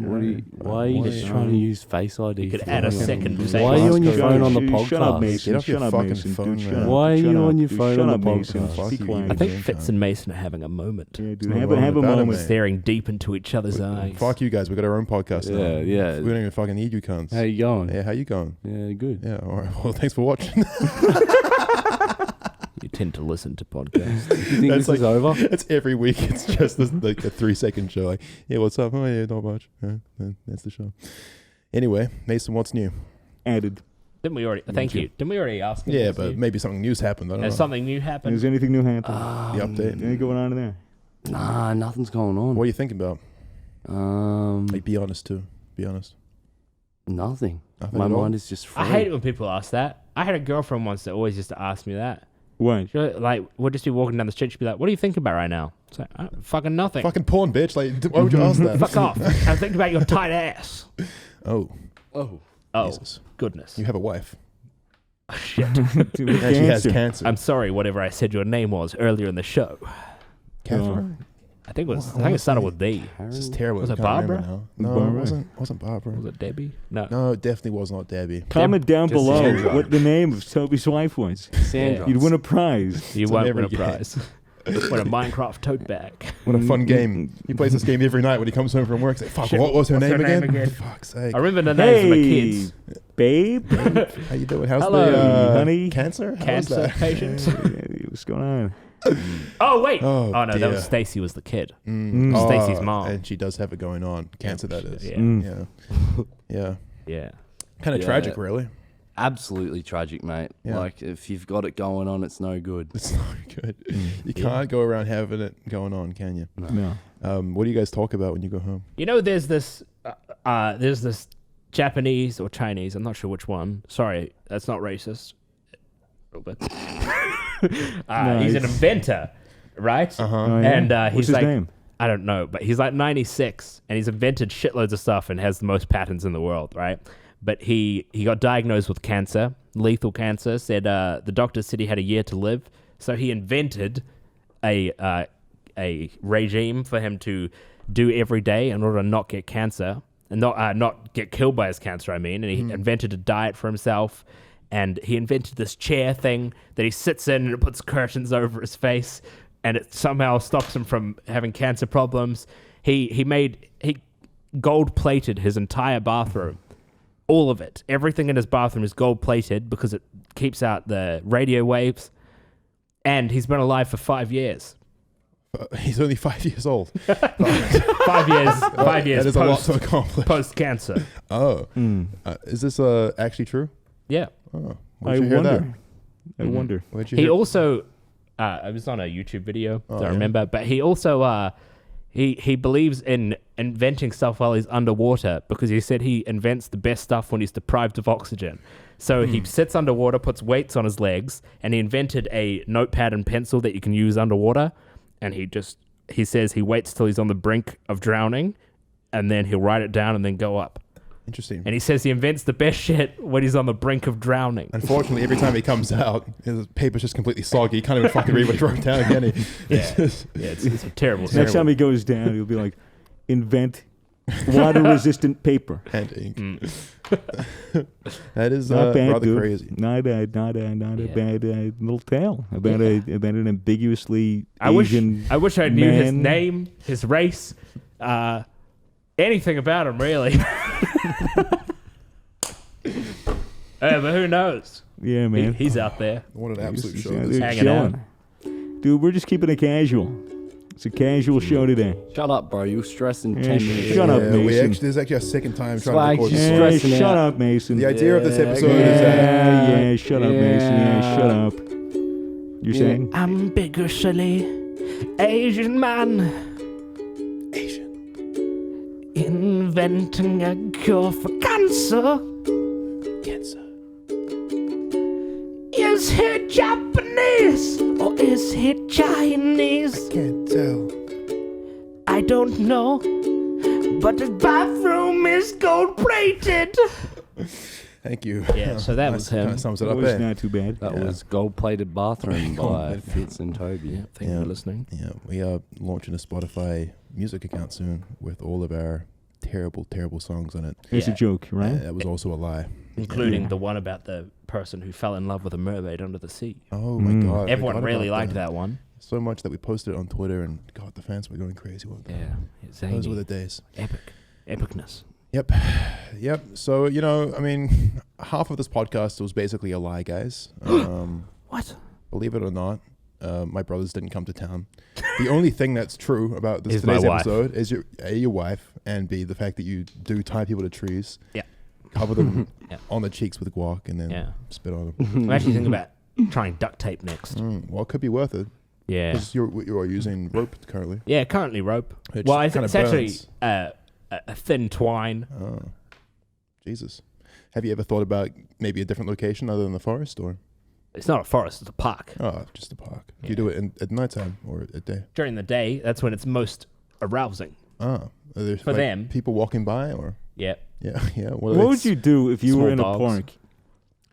why are you just trying to use Face ID? You could for add a fucking- second. Why are you on your phone on the podcast? Shut up, Mason. Get off your Shut up, fucking Mason. phone, Dude, man. shut up. Why are Shut you up, on your dude. phone Shut on up, the Mason. podcast? Fuck Be you, quiet. I think Game Fitz time. and Mason are having a moment. Yeah, dude, What's have wrong a with that, moment. man? Staring deep into each other's eyes. Fuck you guys. We got our own podcast now. Yeah, yeah. We don't even fucking need you cunts. How you going? Yeah, how you going? Yeah, good. Yeah, all right. Well, thanks for watching. You tend to listen to podcasts. You think this is over? It's every week. It's just this, like a 3-second show. Like, yeah, what's up? Oh, yeah, not much. That's the show. Anyway, Mason, what's new? Added. Didn't we already? Thank you. Didn't we already ask? Yeah, but maybe something new's happened. I don't know. Has something new happened? Is anything new happening? The update. Anything going on in there? Nah, nothing's going on. What are you thinking about? Like, be honest, too. Be honest. Nothing. Nothing My at all? mind is just free. I hate it when people ask that. I had a girlfriend once that always used to ask me that. What? We'll just be walking down the street. She'd be like, "What are you thinking about right now?" It's like, fucking nothing. Fucking porn, bitch. Like, why would you ask that? Fuck off. I'm thinking about your tight ass. Oh, Oh. Oh, Jesus. goodness. You have a wife. Shit. Dude, And she has cancer. cancer. I'm sorry, whatever I said your name was earlier in the show. Catherine. I think it started with D. This is terrible. Was I it can't remember Barbara? now. No, Barbara? it wasn't Barbara. Was it Debbie? No. No, it definitely was not Debbie. Comment down Just below Sandra. what the name of Toby's wife was. Sandra. You'd win a prize. You It's won't on win a every game. prize. Win a Minecraft tote bag. What a fun game. He plays this game every night when he comes home from work. He's like, fuck, Shit, what was her what's name her name again? again? Fuck's sake. I remember the names of my Hey, kids. babe. How you doing? How's Hello, the honey. cancer? How was Cancer that? patient. What's going on? Oh, wait. Oh, Oh, no, that dear. was Stacy was the kid. Oh, Stacey's mom. And she does have it going on. Cancer, that is. Yeah. Yeah. Yeah. Kind of Yeah. tragic, really. Absolutely tragic, mate. Yeah. Like, if you've got it going on, it's no good. It's not good. You can't go around having it going on, can you? No. What do you guys talk about when you go home? You know, there's this Japanese or Chinese, I'm not sure which one. Sorry, that's not racist. A little bit. He's an inventor, right? Uh-huh. Oh, yeah. And What's he's his like, name? I don't know, but he's like 96 and he's invented shitloads of stuff and has the most patents in the world, right? But he got diagnosed with cancer, lethal cancer, said the doctor said he had a year to live. So he invented a regime for him to do every day in order to not get cancer and not get killed by his cancer, I mean. And he invented a diet for himself. And he invented this chair thing that he sits in and it puts curtains over his face and it somehow stops him from having cancer problems. He gold-plated his entire bathroom All of it. Everything in his bathroom is gold-plated because it keeps out the radio waves. And he's been alive for 5 years. He's only 5 years old. 5 years. 5 years that is a lot to accomplish. Post-cancer. Oh. Is this actually true? Yeah. Oh. I wonder. Where'd you He hear? also... it was on a YouTube video, I yeah. remember. But he also... He believes in inventing stuff while he's underwater because he said he invents the best stuff when he's deprived of oxygen. So he sits underwater, puts weights on his legs, and he invented a notepad and pencil that you can use underwater. And he says he waits till he's on the brink of drowning, and then he'll write it down and then go up. Interesting. And he says he invents the best shit when he's on the brink of drowning. Unfortunately, every time he comes out, his paper's just completely soggy. You can't even fucking read what he wrote down, can he? It's terrible. Next time he goes down, he'll be like, invent water-resistant paper. And ink. That is Not bad, rather dude. crazy. Not a bad little tale about an ambiguously I wish Asian I knew his man. name, his race, anything about him, really. But who knows? Yeah, man. He's out there. What an absolute He's show. out This there is. hanging out. chilling. Dude, we're just keeping it casual. It's a casual show today. Shut up, bro. You stressing Yeah, 10 minutes. shut up, Yeah, Mason. this is actually our second time trying Swag, to record you this. Yeah, stressing shut out. up, Mason. The idea of this episode Yeah, is that Yeah, shut up, Mason. Yeah, shut up. You're saying? Ambiguously Asian man inventing a cure for cancer. Is he Japanese or is he Chinese? can't tell. I don't know, but his bathroom is gold-plated. Thank you. Yeah, so that was him. Kind of sums it That up was there. not too bad. That was Gold-Plated Bathroom by Gold-plated. Fitz and Toby. Thank you for listening. Yeah, we are launching a Spotify music account soon with all of our terrible, terrible songs on it. It's a joke, right? That was also a lie. Including the one about the person who fell in love with a mermaid under the sea. Oh my god! I Everyone forgot really about liked that one. so much that we posted it on Twitter, and God, the fans were going crazy. Well, Yeah, those were the days. epicness. Yep. So I mean, half of this podcast was basically a lie, guys. What? Believe it or not, my brothers didn't come to town. The only thing that's true about this Is my today's wife. episode is your wife, and B, the fact that you do tie people to trees. Yeah. Cover them Yeah. on the cheeks with guac and then spit on them. I'm actually thinking about trying duct tape next. Well, it could be worth it. Yeah. Because you're using rope currently. Yeah, currently rope. It Well, just it's kinda actually burns. a thin twine. Oh, Jesus. Have you ever thought about maybe a different location other than the forest, or? It's not a forest, it's a park. Oh, just a park. Do Yeah. you do it at nighttime or at day? During the day, that's when it's most arousing. Oh, are there For them. people walking by, or? Yeah. Yeah. What would you do if you Small were in dogs. a park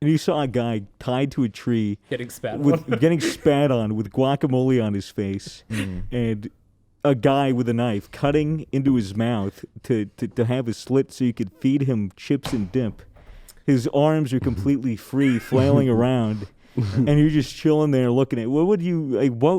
and you saw a guy tied to a tree Getting spat with getting spat on with guacamole on his face and a guy with a knife cutting into his mouth to have a slit so you could feed him chips and dip? His arms are completely free, flailing around, and you're just chilling there looking at. What would you like? What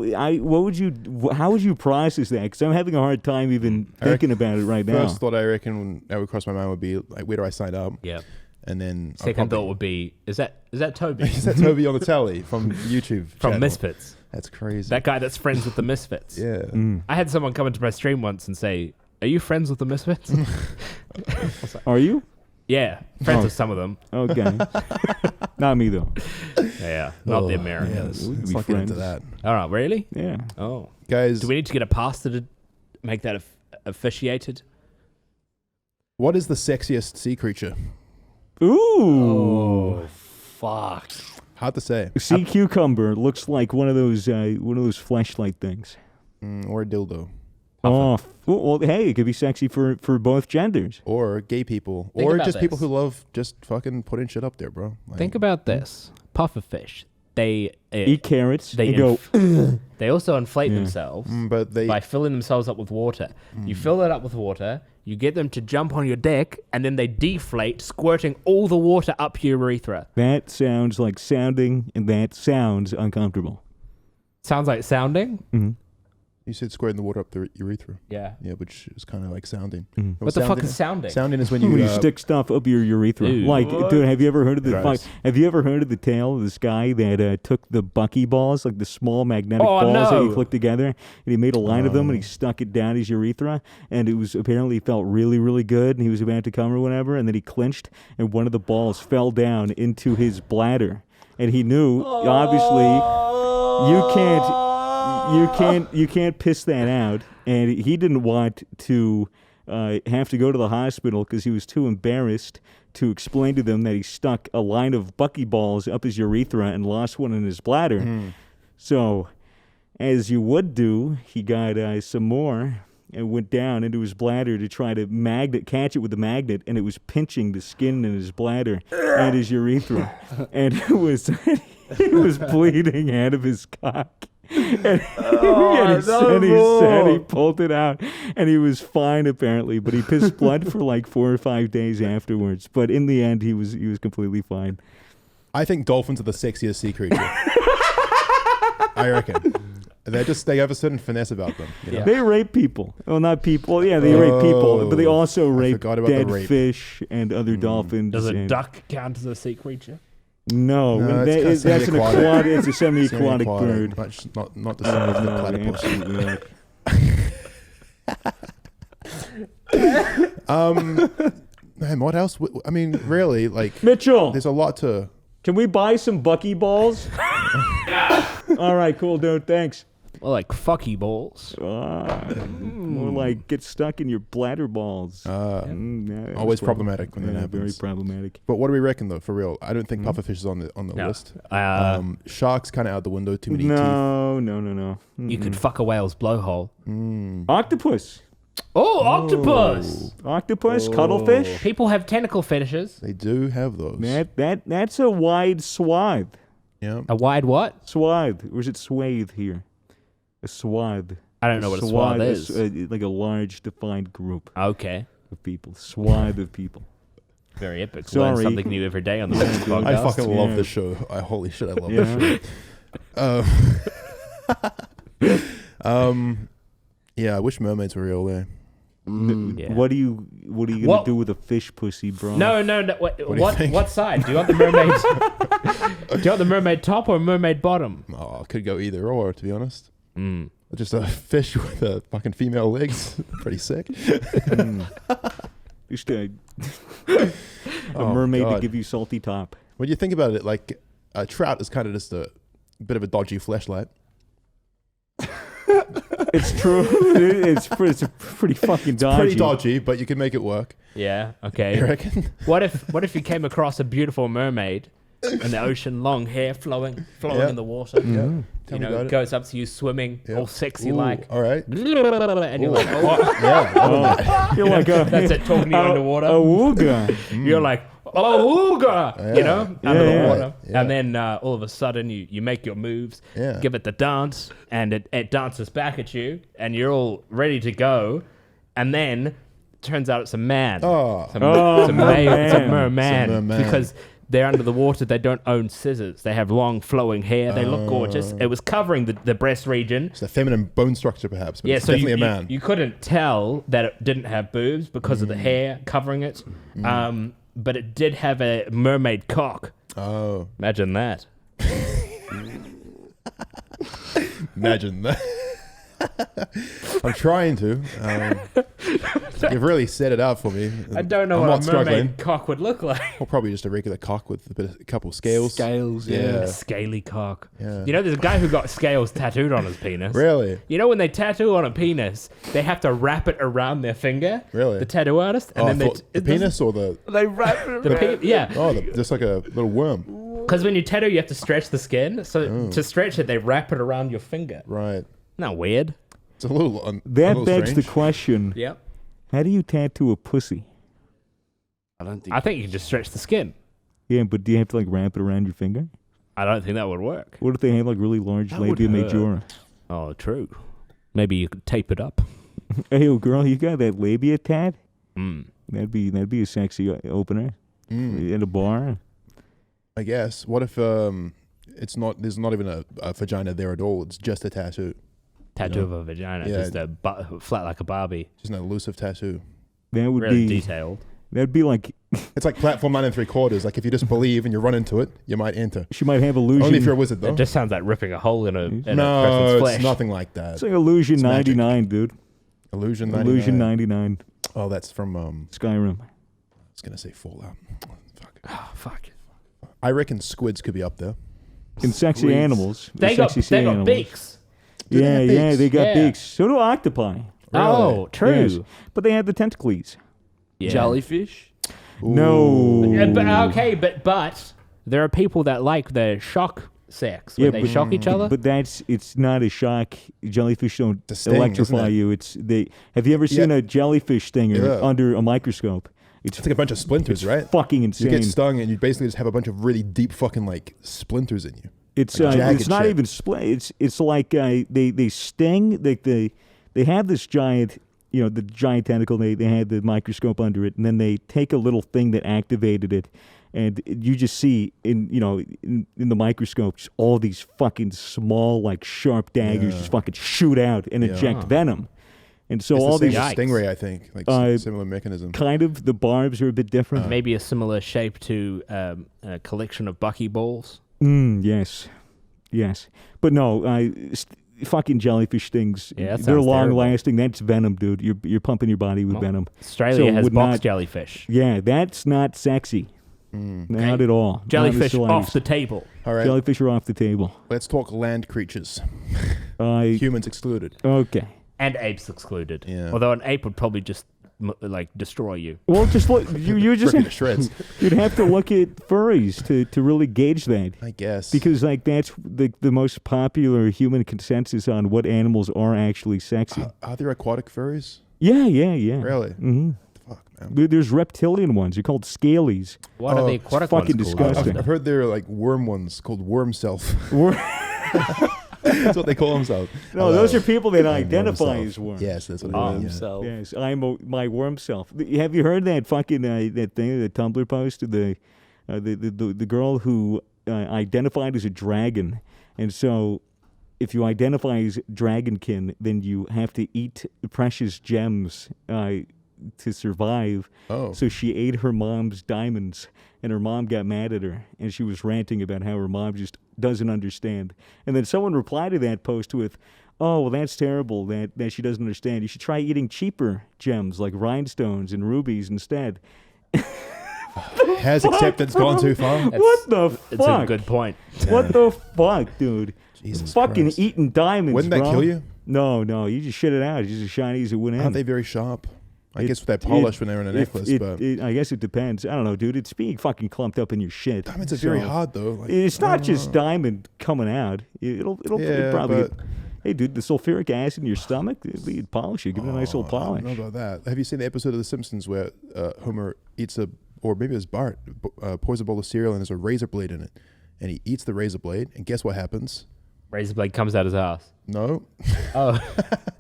would you? How would you process that? Because I'm having a hard time even thinking about it right now. First thought I reckon that would cross my mind would be like, where do I sign up? Yeah. And then Second thought would be, is that Toby? is that Toby on the telly from YouTube? From channel? Misfits. That's crazy. That guy that's friends with the Misfits. Yeah. I had someone come into my stream once and say, "Are you friends with the Misfits?" Are you? Yeah, friends Oh. with some of them. Okay. Not me though. Yeah, not the Yeah, Americans. We could let's be not get into friends. that, All right, really? Yeah. Oh, guys. do we need to get a pastor to make that officiated? What is the sexiest sea creature? Ooh. Oh, fuck. Hard to say. Sea cucumber looks like one of those fleshlight things. Or a dildo. Oh, well, hey, it could be sexy for both genders. Or gay people. Think or about just people this. who love just fucking putting shit up there, bro. Like, Think about this: pufferfish. They Eat carrots they and go. they also inflate Yeah. themselves but they by filling themselves up with water. You fill it up with water. You get them to jump on your deck, and then they deflate, squirting all the water up your urethra. That sounds like sounding, and that sounds uncomfortable. Sounds like sounding. Mm-hmm. You said squirting the water up the urethra. Yeah. Yeah, which is kind of like sounding. Mm. What the fuck is sounding? Sounding is when you when you stick stuff up your urethra. Ew. Like, dude, have you ever heard of Gross. have you ever heard of the tale of this guy that took the buckyballs, like the small magnetic balls that he clicked together, and he made a line of them and he stuck it down his urethra, and it was apparently felt really, really good, and he was about to come or whatever, and then he clinched, and one of the balls fell down into his bladder, and he knew obviously you can't piss that out, and he didn't want to have to go to the hospital because he was too embarrassed to explain to them that he stuck a line of buckyballs up his urethra and lost one in his bladder. So, as you would do, he got some more and went down into his bladder to try to catch it with the magnet, and it was pinching the skin in his bladder and his urethra, and it was bleeding out of his cock. And he said he pulled it out, and he was fine apparently, but he pissed blood for like 4 or 5 days afterwards. But in the end, he was completely fine. I think dolphins are the sexiest sea creature. I reckon. They have a certain finesse about them. You know? They rape people. Well, not people. Yeah, they rape people, but they also rape dead fish and other dolphins. Does a duck count as a sea creature? No, that's an aquatic. It's a semi-aquatic bird. Not the same as the platypus. Man, what else? I mean, really, like Mitchell. There's a lot to. Can we buy some buckyballs? All right, cool, dude. Thanks. Well, like fucky balls. More like get stuck in your bladder balls. Always problematic when that happens. Very problematic. But what do we reckon, though, for real? I don't think pufferfish is on the list. Sharks kind of out the window. Too many teeth. No. You could fuck a whale's blowhole. Octopus. Oh, octopus. Octopus, cuttlefish. People have tentacle fetishes. They do have those. That's a wide swath. Yeah. A wide what? Swath. Or is it swathe here? A swath. I don't know what a swath is. Like a large defined group. Okay. Of people. Swath of people. Very epic. Learn something new every day on the podcast. I fucking love this show. Holy shit, I love this show. Yeah, I wish mermaids were real there. Yeah. What are you gonna do with a fish pussy, bro? No. What side? Do you want the mermaid? Do you want the mermaid top or mermaid bottom? Oh, could go either or, to be honest. Just a fish with a fucking female legs. Pretty sick. Just a mermaid to give you salty top. When you think about it, like a trout is kind of just a bit of a dodgy fleshlight. It's true. It's pretty fucking dodgy. Pretty dodgy, but you can make it work. Yeah. Okay. You reckon? What if you came across a beautiful mermaid in the ocean, long hair flowing in the water? Yeah. You know, goes up to you swimming, all sexy like. All right. And you're like, You're like, that's it, talking to you underwater. Awooga. You're like, awooga, you know, under the water. Yeah. And then all of a sudden you make your moves, give it the dance, and it dances back at you, and you're all ready to go. And then turns out it's a man. It's a merman. Because they're under the water. They don't own scissors. They have long flowing hair. They look gorgeous. It was covering the breast region. It's a feminine bone structure, perhaps, but it's so definitely a man. You couldn't tell that it didn't have boobs because of the hair covering it. But it did have a mermaid cock. Oh. Imagine that. Imagine that. I'm trying to. You've really set it out for me. I don't know what a mermaid cock would look like. Or probably just a regular cock with a couple of scales. Scales, A scaly cock. Yeah. You know, there's a guy who got scales tattooed on his penis. Really? You know, when they tattoo on a penis, they have to wrap it around their finger. Really? The tattoo artist. And then the penis or the... They wrap it around. Yeah. Oh, just like a little worm. Because when you tattoo, you have to stretch the skin. So to stretch it, they wrap it around your finger. Right. Not weird. It's a little That begs the question. Yep. How do you tattoo a pussy? I think you can just stretch the skin. Yeah, but do you have to like wrap it around your finger? I don't think that would work. What if they have like really large labia majora? Oh, true. Maybe you could tape it up. Hey, girl, you got that labia tat? That'd be a sexy opener at a bar. I guess. What if there's not even a vagina there at all? It's just a tattoo. Tattoo of a vagina, Yeah. just flat like a Barbie. Just an elusive tattoo. That would Really be detailed. that'd be like It's like platform 9 3/4. Like if you just believe and you run into it, you might enter. she might have illusion. Only if you're a wizard, though. It just sounds like ripping a hole in a person's No, flesh. it's nothing like that. It's like Illusion It's magic. 99, dude. Illusion 99. Illusion 99. Oh, that's from Skyrim. I was gonna say Fallout. Fuck. Oh, fuck. I reckon squids could be up there. And sexy Sweet. animals. They got sexy sea animals. beaks. Do they Yeah, have yeah, beaks? they got Yeah. beaks. So do octopi. Oh, true. Yes. But they have the tentacles. Yeah. Jellyfish. No. Yeah, but there are people that like the shock sex where they shock each other. But it's not a shock. Jellyfish don't It's a sting, electrify isn't it? you. Have you ever seen a jellyfish stinger Yeah. under a microscope? It's like a bunch of splinters, right? Fucking You insane. get stung and you basically just have a bunch of really deep fucking like splinters in you. It's Like jagged it's not shit. even split. It's like they sting. They have this giant, the giant tentacle. They had the microscope under it, and then they take a little thing that activated it, and you just see in the microscope just all these fucking small like sharp daggers just fucking shoot out and inject venom, and so It's all the these same as stingray, I think, like similar mechanism. kind of the barbs are a bit different. Maybe a similar shape to a collection of buckyballs. Yes, but no, fucking jellyfish stings. Yeah, that they're sounds long terrible. lasting. That's venom, dude. You're pumping your body with venom. Australia So has would box not- jellyfish. Yeah, that's not sexy. Not at all. Not in the Jellyfish off slightest. the table. All right, Jellyfish are off the table. let's talk land creatures. Okay. Humans excluded. And apes excluded. Yeah. Although an ape would probably just destroy you. Well, just look. You just Rip you to shreds. you'd have to look at furries to really gauge that. I guess. Because like that's the most popular human consensus on what animals are actually sexy. Are there aquatic furries? Yeah. Really? Mm-hmm. Fuck, man. There's reptilian ones. They're called scalies. What are the aquatic fucking ones called? disgusting. I've heard there are like worm ones called worm self. That's what they call themselves. No, those are people that I'm identify worm as self. worms. Yes, that's what I mean. Yeah. Himself. Yes, my worm self. Have you heard that fucking that thing, the Tumblr post of the girl who identified as a dragon, and so if you identify as dragonkin, then you have to eat precious gems to survive. Oh. So she ate her mom's diamonds, and her mom got mad at her, and she was ranting about how her mom just doesn't understand. And then someone replied to that post with, "Oh, well, that's terrible that she doesn't understand. You should try eating cheaper gems like rhinestones and rubies instead." Has acceptance gone too far? What the fuck? It's a good point. What the fuck, dude? Jesus Fucking Christ. eating diamonds, Wouldn't that bro. kill you? No, you just shit it out. It's just as shiny as it went in. Aren't they very sharp? I guess they're polished when they're in a necklace, but I guess it depends. I don't know, dude. It's being fucking clumped up in your shit. diamonds are very So, hard though. Like, It's I not don't just know. diamond coming out. It'll Yeah, probably. but- Hey, dude, the sulfuric acid in your stomach, it'd polish it. Give it a nice little I polish. don't know about that. Have you seen the episode of The Simpsons where Homer eats or maybe it's Bart, pours a bowl of cereal and there's a razor blade in it, and he eats the razor blade, and guess what happens? Razor blade comes out his ass. No, Oh,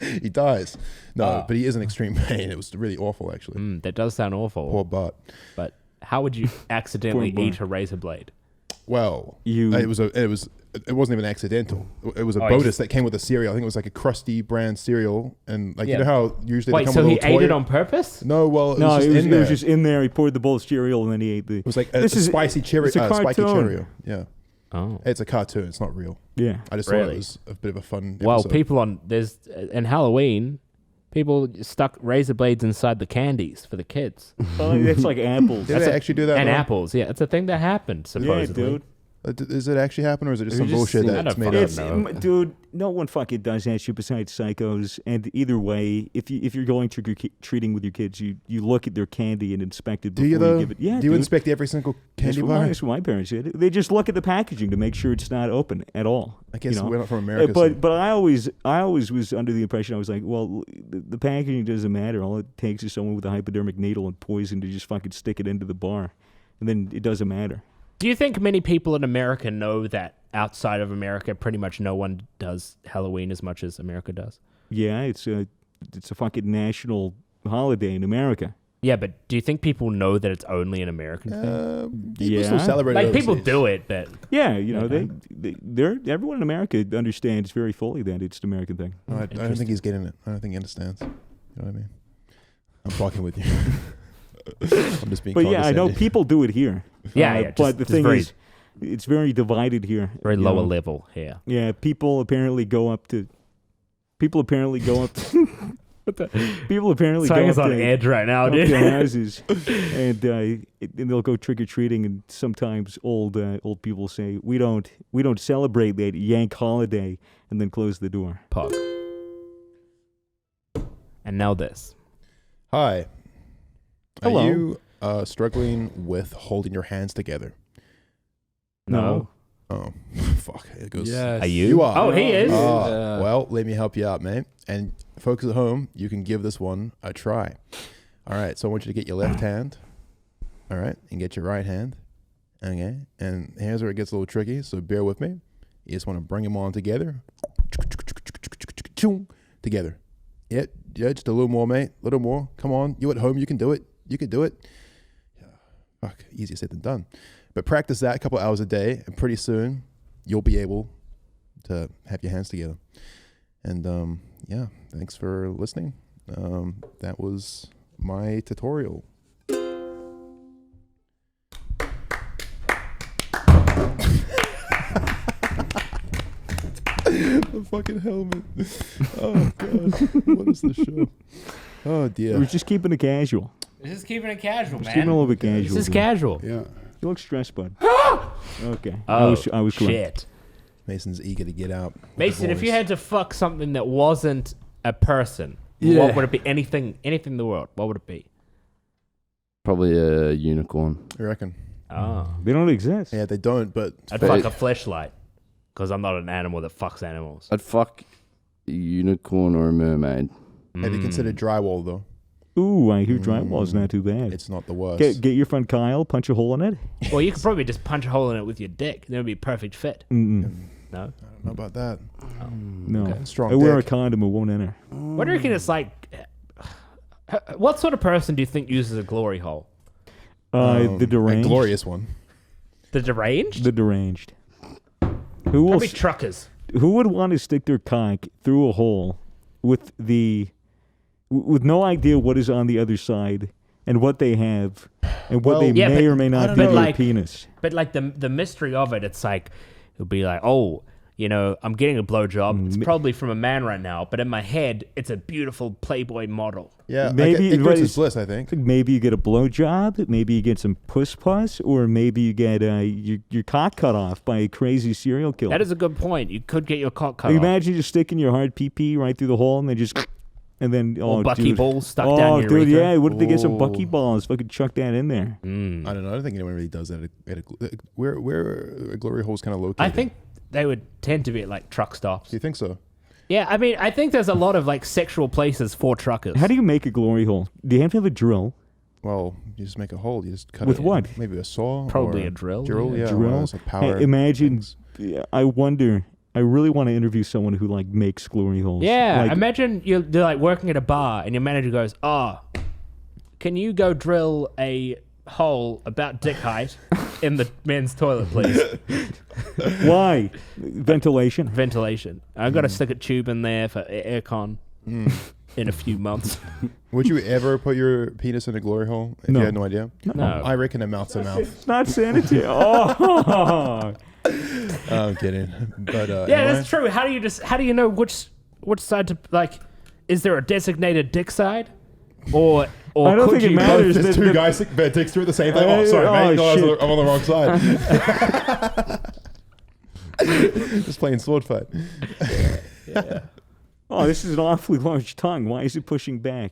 he dies. No, but he is in extreme pain. It was really awful, actually. that does sound awful. Poor Bart. But how would you accidentally Poor eat a razor blade? Well, You- it wasn't even accidental. It was a Oh, bonus that came with the cereal. I think it was like a crusty brand cereal, and like Yeah. you know how usually they Wait, come so with a he little ate toy? it on purpose? No, well, it No, was just in it there. was just in there. He poured the bowl of cereal and then he ate the. It was like a This is- spicy cherry, it's a spiky cartoon. cherry. Yeah, Oh. it's a cartoon. It's not real. Yeah. I just thought Really? it was a bit of a fun. Well, episode. people in Halloween, people stuck razor blades inside the candies for the kids. Oh, that's like apples. Did they actually do that? And though? apples, yeah, it's a thing that happened Yeah, supposedly. dude. Does it actually happen, or is it just It some just bullshit seems- I that's don't made fucking up? know. Dude, no one fucking does that shit besides psychos. And either way, if you're going trick or treating with your kids, you look at their candy and inspect it Do before you though? give it. Yeah, Do you dude. inspect every single candy That's bar? what my parents did. They just look at the packaging to make sure it's not open at all. I guess you know? we're not from America. But I always was under the impression I was like, well, the packaging doesn't matter. All it takes is someone with a hypodermic needle and poison to just fucking stick it into the bar, and then it doesn't matter. Do you think many people in America know that outside of America, pretty much no one does Halloween as much as America does? Yeah, it's a fucking national holiday in America. Yeah, but do you think people know that it's only an American thing? People still celebrate it Like people overseas. do it, but Yeah, you know, they're everyone in America understands very fully that it's an American thing. No, I don't think he's getting it. I don't think he understands. You know what I mean? I'm talking with you. I'm just being. But yeah, I know condescending. people do it here. Yeah, but the thing is, it's very divided here. very you lower know. level here. Yeah, people apparently go up to. People apparently go up. People apparently go up on to, edge right now, up dude. to houses, and they'll go trick or treating, and sometimes old people say we don't celebrate that Yank holiday, and then close the door. Pog. And now this. Hi. Hello. Are you struggling with holding your hands together? No. Oh, fuck. It goes. Yes. Are you? You are. Oh, he is. Oh, Yeah. well, let me help you out, mate. And folks at home, you can give this one a try. All right. So I want you to get your left hand. All right. And get your right hand. Okay. And here's where it gets a little tricky. So bear with me. You just want to bring them on together. Together. Yeah, just a little more, mate. A little more. Come on. You at home, you can do it. You can do it. Fuck, easier said than done. But practice that a couple hours a day, and pretty soon you'll be able to have your hands together. And yeah, thanks for listening. That was my tutorial. The fucking helmet. Oh god, what is this show? Oh dear. We're just keeping it casual. This is keeping it casual, Just keeping it a little bit casual. This is dude. casual. Yeah. You look stressed, bud. Okay. Oh, I was correct. shit. Mason's eager to get out. Mason, if you had to fuck something that wasn't a person, Yeah. what would it be? Anything in the world, what would it be? Probably a unicorn. You reckon? Oh. They don't exist. Yeah, they don't, but I'd But- fuck a fleshlight. Because I'm not an animal that fucks animals. I'd fuck a unicorn or a mermaid. have you considered drywall though? Ooh, I hear drywall's not too bad. It's not the worst. Get your friend Kyle, punch a hole in it. Well, you could probably just punch a hole in it with your dick. That would be a perfect fit. Mm-mm. No? I don't know about that. No. Strong I wear a dick. condom, it won't enter. What do you reckon it's like? What sort of person do you think uses a glory hole? The A deranged. glorious one. The deranged? The deranged. Who will? Probably truckers. Who would want to stick their cock through a hole with no idea what is on the other side and what they have and what Well, they yeah, may but- or may I not don't do know. to a Like- penis? But like the mystery of it, it's like, it'll be like, oh, you know, I'm getting a blowjob. It's probably from a man right now, but in my head, it's a beautiful Playboy model. Yeah, Maybe- ignorance but is bliss, I think. It's like maybe you get a blowjob, maybe you get some puss, or maybe you get your cock cut off by a crazy serial killer. That is a good point. You could get your cock cut Like, off. imagine just sticking your hard pee right through the hole and then just and then Or bucky dude. balls stuck oh, down your dude, urethra. yeah. What if they get some bucky Ooh. balls? Fucking chuck that in there. I don't know. I don't think anyone really does that. Where a glory hole's kind of located. I think they would tend to be at like truck stops. Do you think so? Yeah, I mean, I think there's a lot of like sexual places for truckers. How do you make a glory hole? Do you have to have a drill? Well, you just make a hole. You just cut With it. what? Maybe a saw. Probably or a drill. Drill, yeah. drill? One of those, like power. Hey, imagine. things. Yeah, I wonder. I really want to interview someone who like makes glory holes. Yeah, Like, imagine you're like working at a bar and your manager goes, "Oh, can you go drill a hole about dick height in the men's toilet, please? why? Ventilation. Ventilation. I've got to stick a tube in there for aircon in a few months." Would you ever put your penis in a glory hole if No. you had no idea? No. I reckon a mouth to mouth. It's not sanitary. Oh. I'm kidding. But Yeah, anyway. that's true. How do you know which side to like? Is there a designated dick side, or I don't could think it you matters. There's The- two the- guys that dicks through at the same time. Oh, sorry, Oh, mate. No, shit. I'm on the wrong side. Just playing sword fight. Oh, this is an awfully large tongue. Why is it pushing back?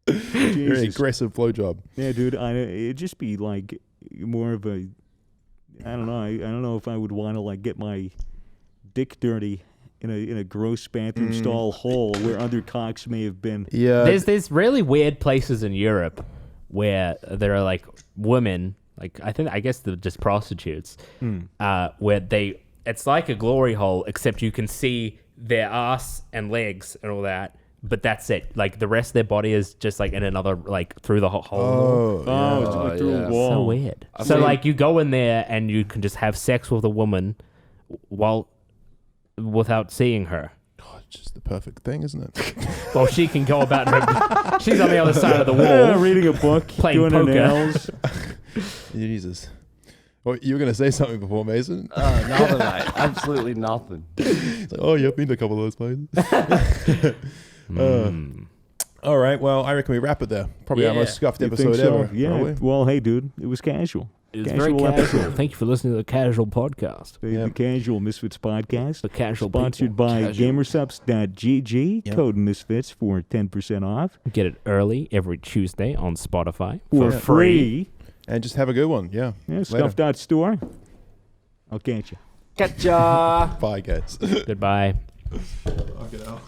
Very Jesus. aggressive blowjob. Yeah, dude. It'd just be like more of a. I don't know. I don't know if I would want to like get my dick dirty in a gross bathroom stall hole where other cocks may have been. Yeah. There's really weird places in Europe where there are like women, like I guess they're just prostitutes, where it's like a glory hole except you can see their ass and legs and all that, but that's it. Like the rest of their body is just like in another, like through the hole. Oh, it's like through a yeah. wall. So weird. I've So seen- like you go in there and you can just have sex with a woman without seeing her. God, it's just the perfect thing, isn't it? Well, she can go about her. She's on the other side of the Yeah, wall. reading a book, Playing doing her poker. nails. Jesus. Well, you were going to say something before, Mason. Nothing, mate. Absolutely nothing. It's like, oh, yeah, I've been to a couple of those places. All right. Well, I reckon we wrap it there. Probably our Yeah. most scuffed You episode think so? ever. Yeah. Probably. Well, hey, dude, it was casual. It's very Casual casual. episode. Thank you for listening to the Casual Podcast. The Casual Misfits podcast. The Casual Sponsored people. by Casual. gamersubs.gg. Yep. Code Misfits for 10% off. Get it early every Tuesday on Spotify For for free. free. And just have a good one. Yeah. Yeah, Later. scuff.store. I'll catch you. Catch ya. Bye, guys. Goodbye. Fucking hell.